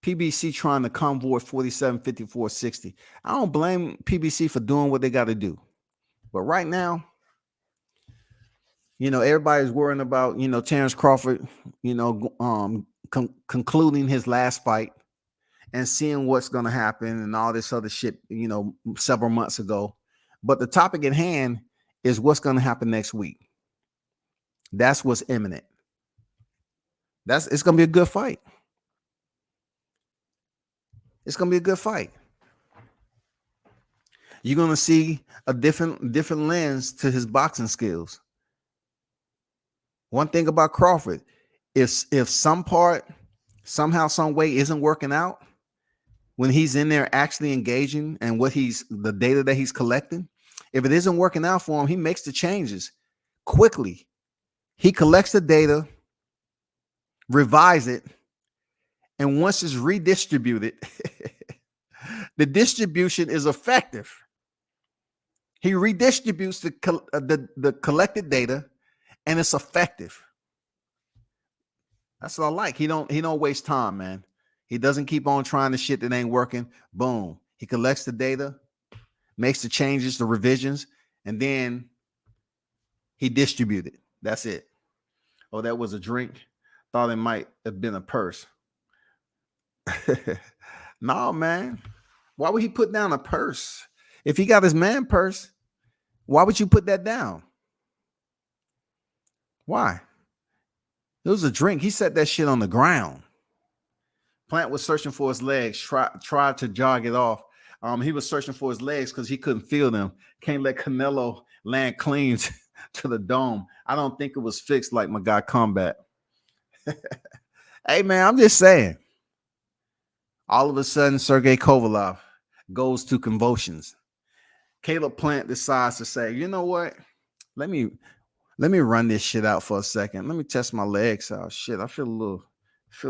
PBC trying to convoy 47, 54, 60. I don't blame PBC for doing what they got to do. But right now, everybody's worrying about, Terrence Crawford, concluding his last fight and seeing what's going to happen and all this other shit, several months ago. But the topic at hand is what's going to happen next week. That's what's imminent. It's going to be a good fight. It's going to be a good fight. You're gonna see a different lens to his boxing skills. One thing about Crawford, if some part somehow, some way isn't working out when he's in there actually engaging and what he's the data that he's collecting, if it isn't working out for him, he makes the changes quickly. He collects the data, revise it, and once it's redistributed, the distribution is effective. He redistributes the collected data, and it's effective. That's what I like. He don't waste time, man. He doesn't keep on trying the shit that ain't working. Boom. He collects the data, makes the changes, the revisions, and then he distributed. That's it. Oh, that was a drink. Thought it might have been a purse. No, man. Why would he put down a purse? If he got his man purse, why would you put that down? Why? It was a drink. He set that shit on the ground. Plant was searching for his legs, tried to jog it off. He was searching for his legs because he couldn't feel them. Can't let Canelo land clean to the dome. I don't think it was fixed like my guy Combat. Hey, man, I'm just saying. All of a sudden, Sergey Kovalev goes to convulsions. Caleb Plant decides to say, you know what? Let me run this shit out for a second. Let me test my legs out. Shit, I feel a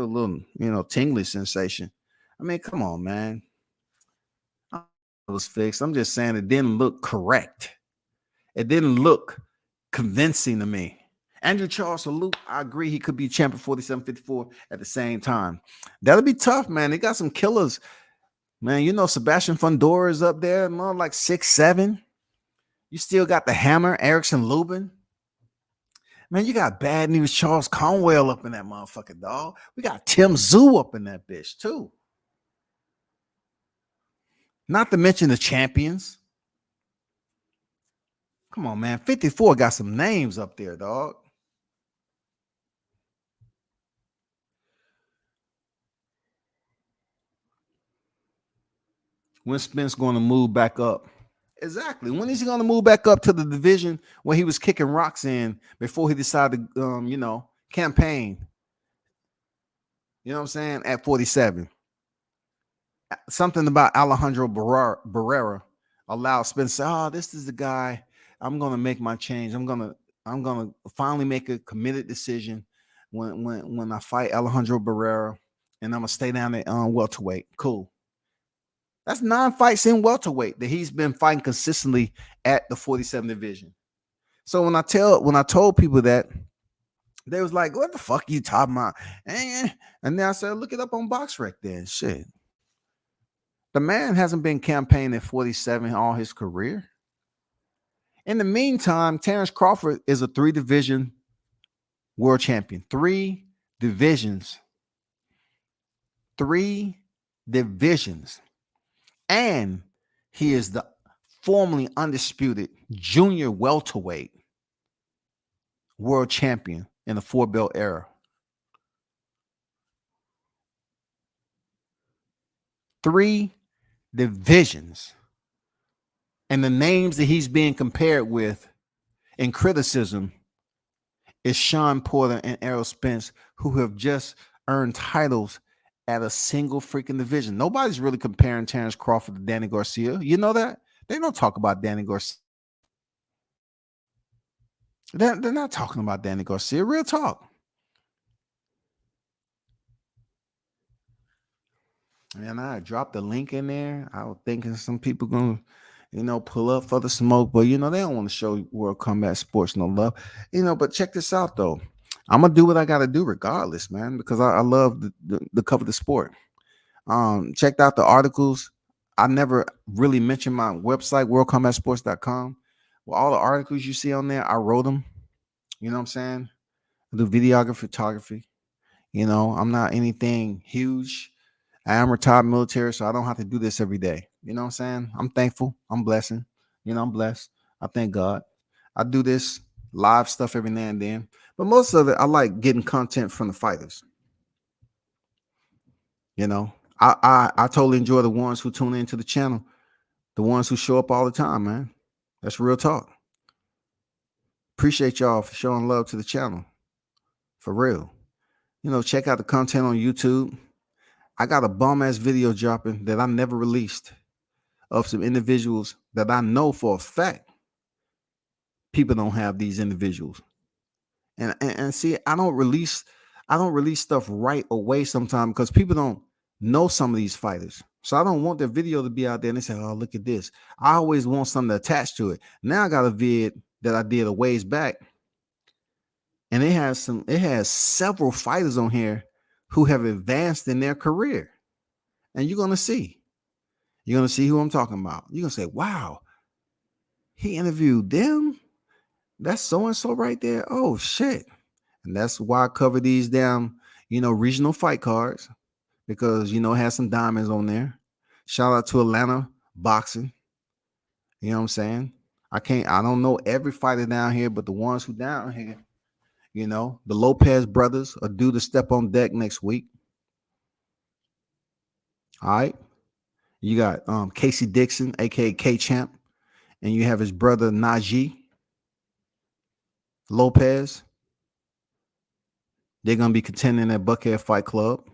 little, tingly sensation. I mean, come on, man. It was fixed. I'm just saying it didn't look correct. It didn't look convincing to me. Andrew Charles Salute, I agree he could be champion 47-54 at the same time. That'll be tough, man. They got some killers. Man, Sebastian Fundora is up there, man, like 6'7". You still got the Hammer, Erickson Lubin. Man, you got Bad News Charles Conwell up in that motherfucker, dog. We got Tim Zoo up in that bitch, too. Not to mention the champions. Come on, man. 54 got some names up there, dog. When Spence going to move back up? Exactly. When is he going to move back up to the division where he was kicking rocks in before he decided to, campaign? You know what I'm saying? At 47. Something about Alejandro Barrera allowed Spence to say, oh, this is the guy. I'm going to make my change. I'm going to finally make a committed decision when I fight Alejandro Barrera, and I'm going to stay down at welterweight. Cool. That's 9 fights in welterweight that he's been fighting consistently at the 47 division. So when I told people that, they was like, what the fuck are you talking about? And then I said, look it up on BoxRec then. Shit. The man hasn't been campaigning at 47 all his career. In the meantime, Terrence Crawford is a 3-division world champion. 3 divisions. 3 divisions. And he is the formerly undisputed junior welterweight world champion in the 4-belt era. 3 divisions. And the names that he's being compared with in criticism is Sean Porter and Errol Spence, who have just earned titles at a single freaking division. Nobody's really comparing Terrence Crawford to Danny Garcia. You know that? They don't talk about Danny Garcia. They're not talking about Danny Garcia. Real talk. And I dropped the link in there. I was thinking some people going to, pull up for the smoke. But, they don't want to show World Combat Sports no love. But check this out, though. I'm going to do what I got to do regardless, man, because I love the cover of the sport. Checked out the articles. I never really mentioned my website, worldcombatsports.com. Well, all the articles you see on there, I wrote them. You know what I'm saying? I do videography, photography. I'm not anything huge. I am retired military, so I don't have to do this every day. You know what I'm saying? I'm thankful. I'm blessing. I'm blessed. I thank God. I do this live stuff every now and then. But most of it, I like getting content from the fighters. I totally enjoy the ones who tune into the channel The ones who show up all the time, man. That's real talk. Appreciate y'all for showing love to the channel. For real. Check out the content on YouTube. I got a bum ass video dropping that I never released of some individuals that I know for a fact people don't have these individuals. And see, I don't release stuff right away sometimes because people don't know some of these fighters. So I don't want their video to be out there and they say, oh, look at this. I always want something attached to it. Now I got a vid that I did a ways back. And it has several fighters on here who have advanced in their career. And you're gonna see. You're gonna see who I'm talking about. You're gonna say, wow, he interviewed them. That's so and so right there. Oh shit. And that's why I cover these damn, regional fight cards, because it has some diamonds on there. Shout out to Atlanta Boxing. You know what I'm saying? I don't know every fighter down here, but the ones who down here, the Lopez brothers are due to step on deck next week. All right. You got Casey Dixon, aka K Champ, and you have his brother Najee Lopez. They're gonna be contending at Buckhead Fight Club.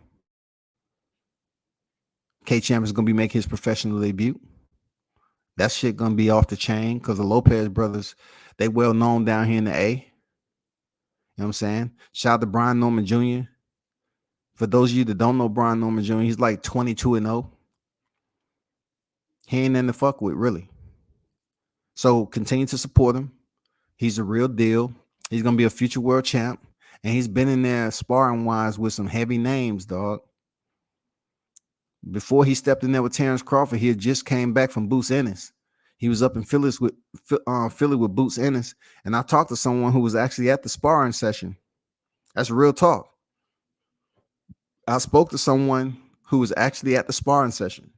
K Champ is gonna be making his professional debut. That shit gonna be off the chain because the Lopez brothers, they well known down here in the A. You know what I'm saying? Shout out to Brian Norman Jr. For those of you that don't know Brian Norman Jr., he's like 22-0. He ain't nothing to fuck with, really. So continue to support him. He's a real deal. He's gonna be a future world champ. And he's been in there sparring wise with some heavy names, dog. Before he stepped in there with Terrence Crawford, he had just came back from Boots Ennis. He was up in Philly with Boots Ennis. And I talked to someone who was actually at the sparring session. That's real talk. I spoke to someone who was actually at the sparring session.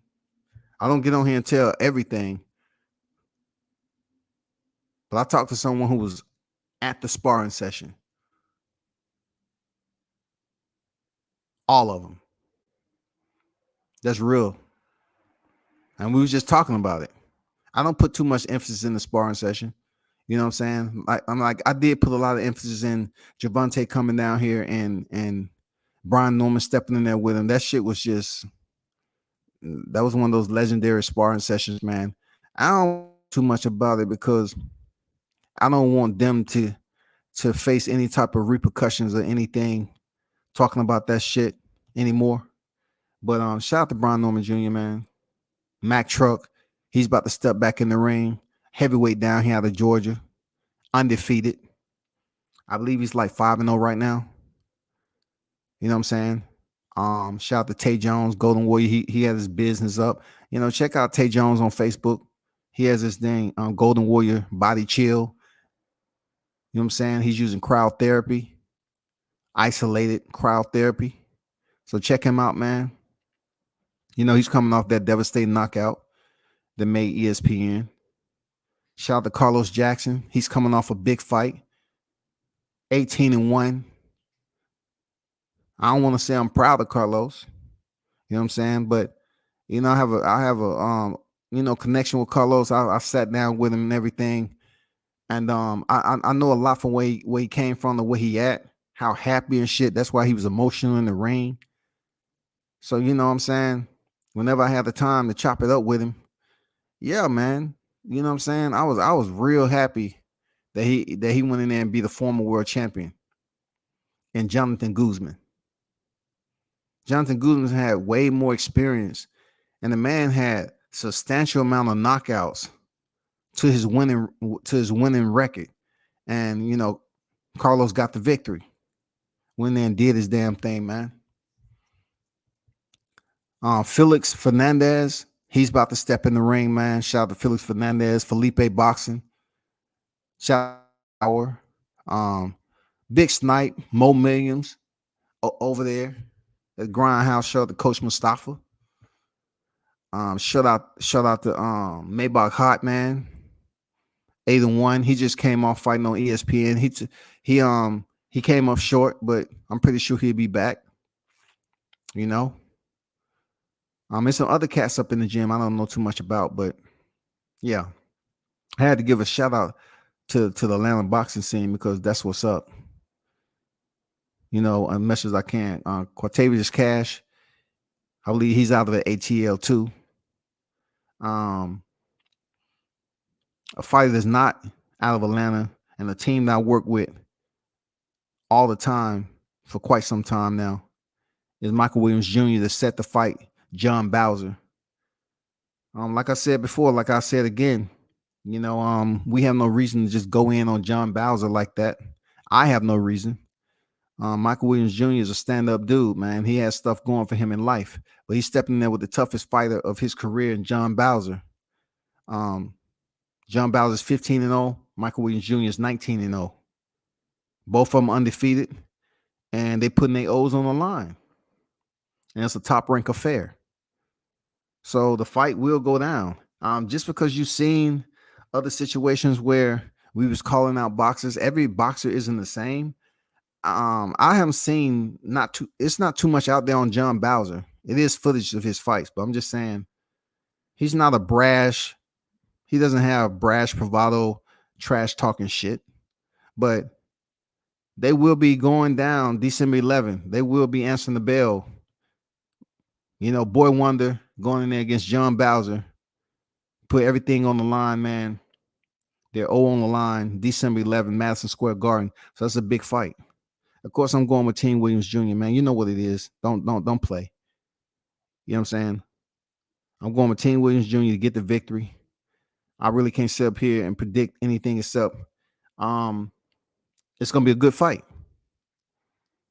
I don't get on here and tell everything. But I talked to someone who was at the sparring session. All of them. That's real. And we was just talking about it. I don't put too much emphasis in the sparring session. You know what I'm saying? I did put a lot of emphasis in Javante coming down here and Brian Norman stepping in there with him. That shit was that was one of those legendary sparring sessions, man. I don't too much about it because I don't want them to face any type of repercussions or anything talking about that shit anymore. But shout out to Brian Norman Jr., man. Mac Truck, he's about to step back in the ring. Heavyweight down here out of Georgia. Undefeated. I believe he's like 5-0 right now. You know what I'm saying? Shout out to Tay Jones, Golden Warrior. He has his business up. Check out Tay Jones on Facebook. He has this thing, Golden Warrior Body Chill. You know what I'm saying? He's using crowd therapy. Isolated crowd therapy. So check him out, man. He's coming off that devastating knockout that made ESPN. Shout out to Carlos Jackson. He's coming off a big fight. 18-1. I don't want to say I'm proud of Carlos. You know what I'm saying? But, I have a connection with Carlos. I sat down with him and everything. And I know a lot from where he came from to where he at, how happy and shit. That's why he was emotional in the ring. So, you know what I'm saying? Whenever I had the time to chop it up with him, yeah, man. You know what I'm saying? I was real happy that he went in there and be the former world champion. And Jonathan Guzman. Jonathan Guzman had way more experience, and the man had substantial amount of knockouts to his winning record. And Carlos got the victory. Went there and did his damn thing, man. Felix Fernandez, he's about to step in the ring, man. Shout out to Felix Fernandez, Felipe Boxing. Shout out to Big Snipe, Mo Milliams over there. The Grindhouse. Shout out to Coach Mustafa. Shout out to Maybach Hot, man. 8-1. He just came off fighting on ESPN. He came up short, but I'm pretty sure he'll be back. There's some other cats up in the gym I don't know too much about, but Yeah, I had to give a shout out to the Atlanta boxing scene because that's what's up. As much as I can. Quatavius Cash, I believe he's out of the ATL too. Um, a fighter that's not out of Atlanta and a team that I work with all the time for quite some time now is Michael Williams Jr. to set the fight John Bowser. Like I said before, like I said again, we have no reason to just go in on John Bowser like that. I have no reason. Michael Williams Jr. is a stand-up dude, man. He has stuff going for him in life, but he's stepping in there with the toughest fighter of his career, in John Bowser. John Bowser's 15-0. Michael Williams Jr. is 19-0. Both of them undefeated, and they putting their O's on the line. And it's a top-rank affair. So the fight will go down. Just because you've seen other situations where we was calling out boxers, every boxer isn't the same. I haven't seen it's not too much out there on John Bowser. It is footage of his fights, but I'm just saying he's not a brash. He doesn't have brash bravado, trash talking shit. But they will be going down December 11th. They will be answering the bell. Boy Wonder going in there against John Bowser. Put everything on the line, man. They're all on the line. December 11th, Madison Square Garden. So that's a big fight. Of course, I'm going with Team Williams Jr., man. You know what it is. Don't play. You know what I'm saying? I'm going with Team Williams Jr. to get the victory. I really can't sit up here and predict anything except it's going to be a good fight.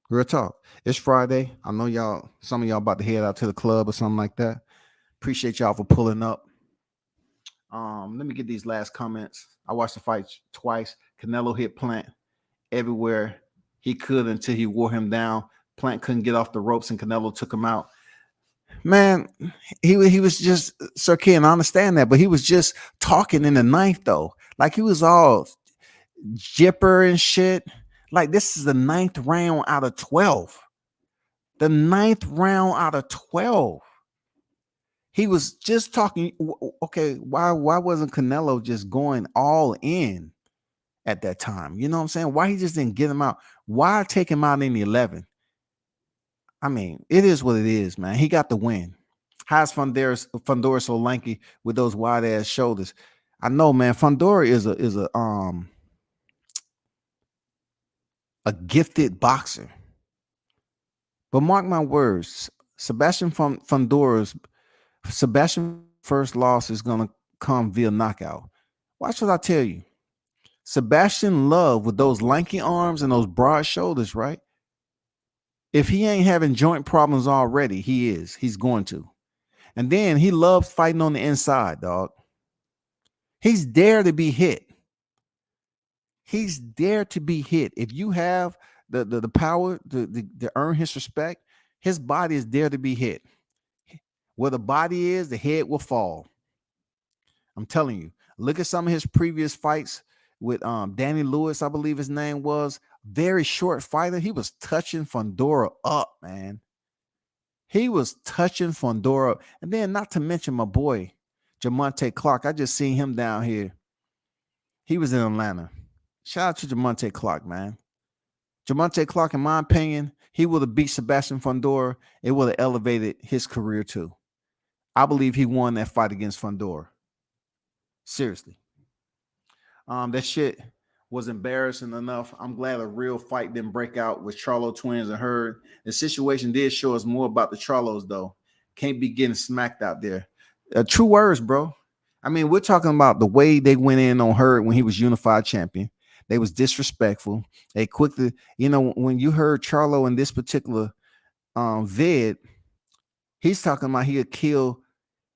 Real talk. It's Friday. I know some of y'all about to head out to the club or something like that. Appreciate y'all for pulling up. Let me get these last comments. I watched the fight twice. Canelo hit Plant everywhere he could until he wore him down. Plant couldn't get off the ropes and Canelo took him out. Man, he was just, Sir Ken, I understand that, but he was just talking in the ninth though. Like he was all jipper and shit. Like this is the 9th round out of 12. The 9th round out of 12. He was just talking. Okay, why wasn't Canelo just going all in at that time? You know what I'm saying? Why he just didn't get him out? Why take him out in the 11th? I mean, it is what it is, man. He got the win. How's Fundora so lanky with those wide ass shoulders? I know, man. Fundora is a gifted boxer. But mark my words, Sebastian Fundora's first loss is gonna come via knockout. Watch what I tell you. Sebastian Love with those lanky arms and those broad shoulders, right? If he ain't having joint problems already, he's going to. And then he loves fighting on the inside, dog. He's dare to be hit. He's dare to be hit. If you have the power to earn his respect, his body is dare to be hit. Where the body is, the head will fall. I'm telling you. Look at some of his previous fights with Danny Lewis, I believe his name was. Very short fighter. He was touching Fundora up, man. He was touching Fundora up. And then not to mention my boy, Jamonte Clark. I just seen him down here. He was in Atlanta. Shout out to Jamonte Clark, man. Jamonte Clark, in my opinion, he would have beat Sebastian Fundora. It would have elevated his career too. I believe he won that fight against Fundora. Seriously. That shit was embarrassing enough. I'm glad a real fight didn't break out with Charlo twins and Hurd. The situation did show us more about the Charlos, though. Can't be getting smacked out there. True words, bro. I mean, we're talking about the way they went in on Hurd when he was unified champion. They was disrespectful. They quickly, when you heard Charlo in this particular vid, he's talking about he'd kill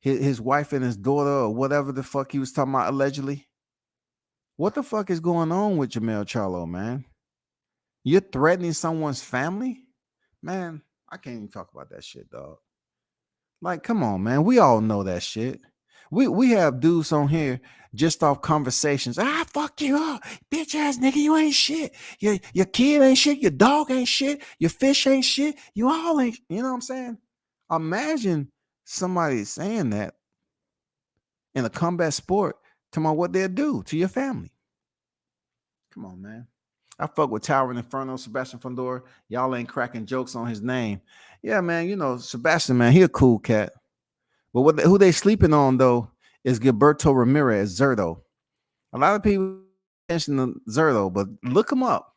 his wife and his daughter or whatever the fuck he was talking about allegedly. What the fuck is going on with Jermell Charlo, man? You're threatening someone's family? Man, I can't even talk about that shit, dog. Like, come on, man. We all know that shit. We have dudes on here just off conversations. Fuck you up. Bitch ass nigga, you ain't shit. Your kid ain't shit. Your dog ain't shit. Your fish ain't shit. You all ain't, you know what I'm saying? Imagine somebody saying that in a combat sport Talking about what they'll do to your family. Come on, man. I fuck with Tower Inferno, Sebastian Fondor. Y'all ain't cracking jokes on his name. Yeah, man. You know, Sebastian, man, he a cool cat. But who they sleeping on, though, is Gilberto Ramirez, Zerto. A lot of people mention Zerto, but look him up.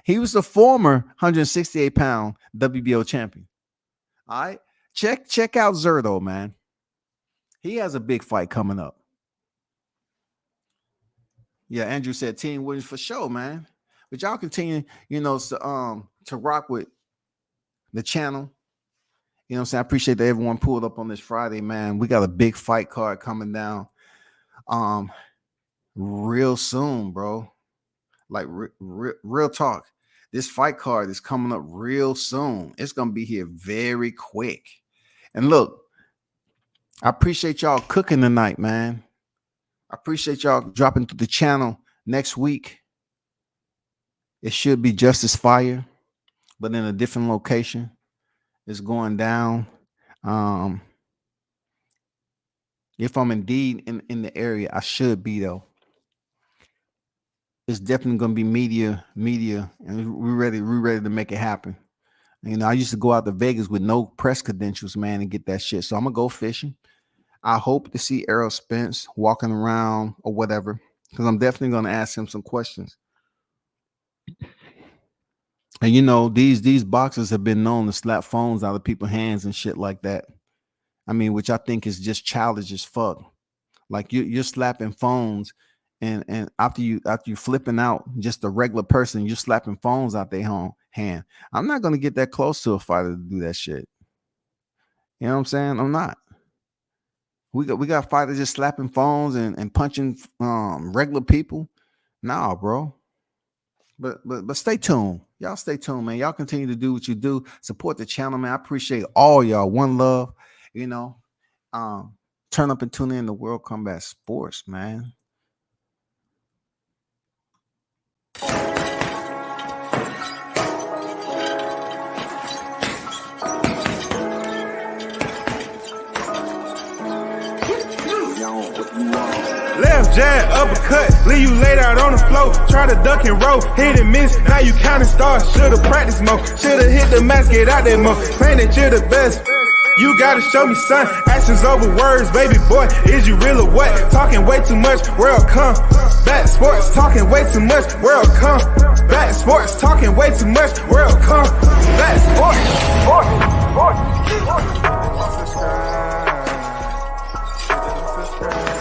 He was the former 168-pound WBO champion. All right. Check out Zerto, man. He has a big fight coming up. Yeah, Andrew said Team Williams for sure, man. But y'all continue, to rock with the channel. You know what I'm saying? I appreciate that everyone pulled up on this Friday, man. We got a big fight card coming down real soon, bro. Like real talk. This fight card is coming up real soon. It's going to be here very quick. And look, I appreciate y'all cooking tonight, man. I appreciate y'all dropping to the channel next week. It should be just as fire, but in a different location. It's going down. If I'm indeed in the area, I should be, though. It's definitely going to be media, and we're ready to make it happen. You know, I used to go out to Vegas with no press credentials, man, and get that shit. So I'm going to go fishing. I hope to see Errol Spence walking around or whatever, because I'm definitely going to ask him some questions. And, you know, these boxers have been known to slap phones out of people's hands and shit like that. I mean, which I think is just childish as fuck. Like you're slapping phones, and after you flipping out just a regular person, you're slapping phones out their hand. I'm not going to get that close to a fighter to do that shit. You know what I'm saying? I'm not. We got fighters just slapping phones and punching regular people. Nah, bro. But stay tuned. Y'all stay tuned, man. Y'all continue to do what you do. Support the channel, man. I appreciate all y'all. One love, you know. Turn up and tune in to World Combat Sports, man. Left jab, uppercut, leave you laid out on the floor. Try to duck and roll, hit and miss. Now you counting stars. Should've practiced more. Should've hit the mask, get out there more. Claim that you're the best. You gotta show me, son. Actions over words, baby boy. Is you real or what? Talking way too much. World come back sports. Talking way too much. World come back sports. Talking way too much. World come back sports. Subscribe.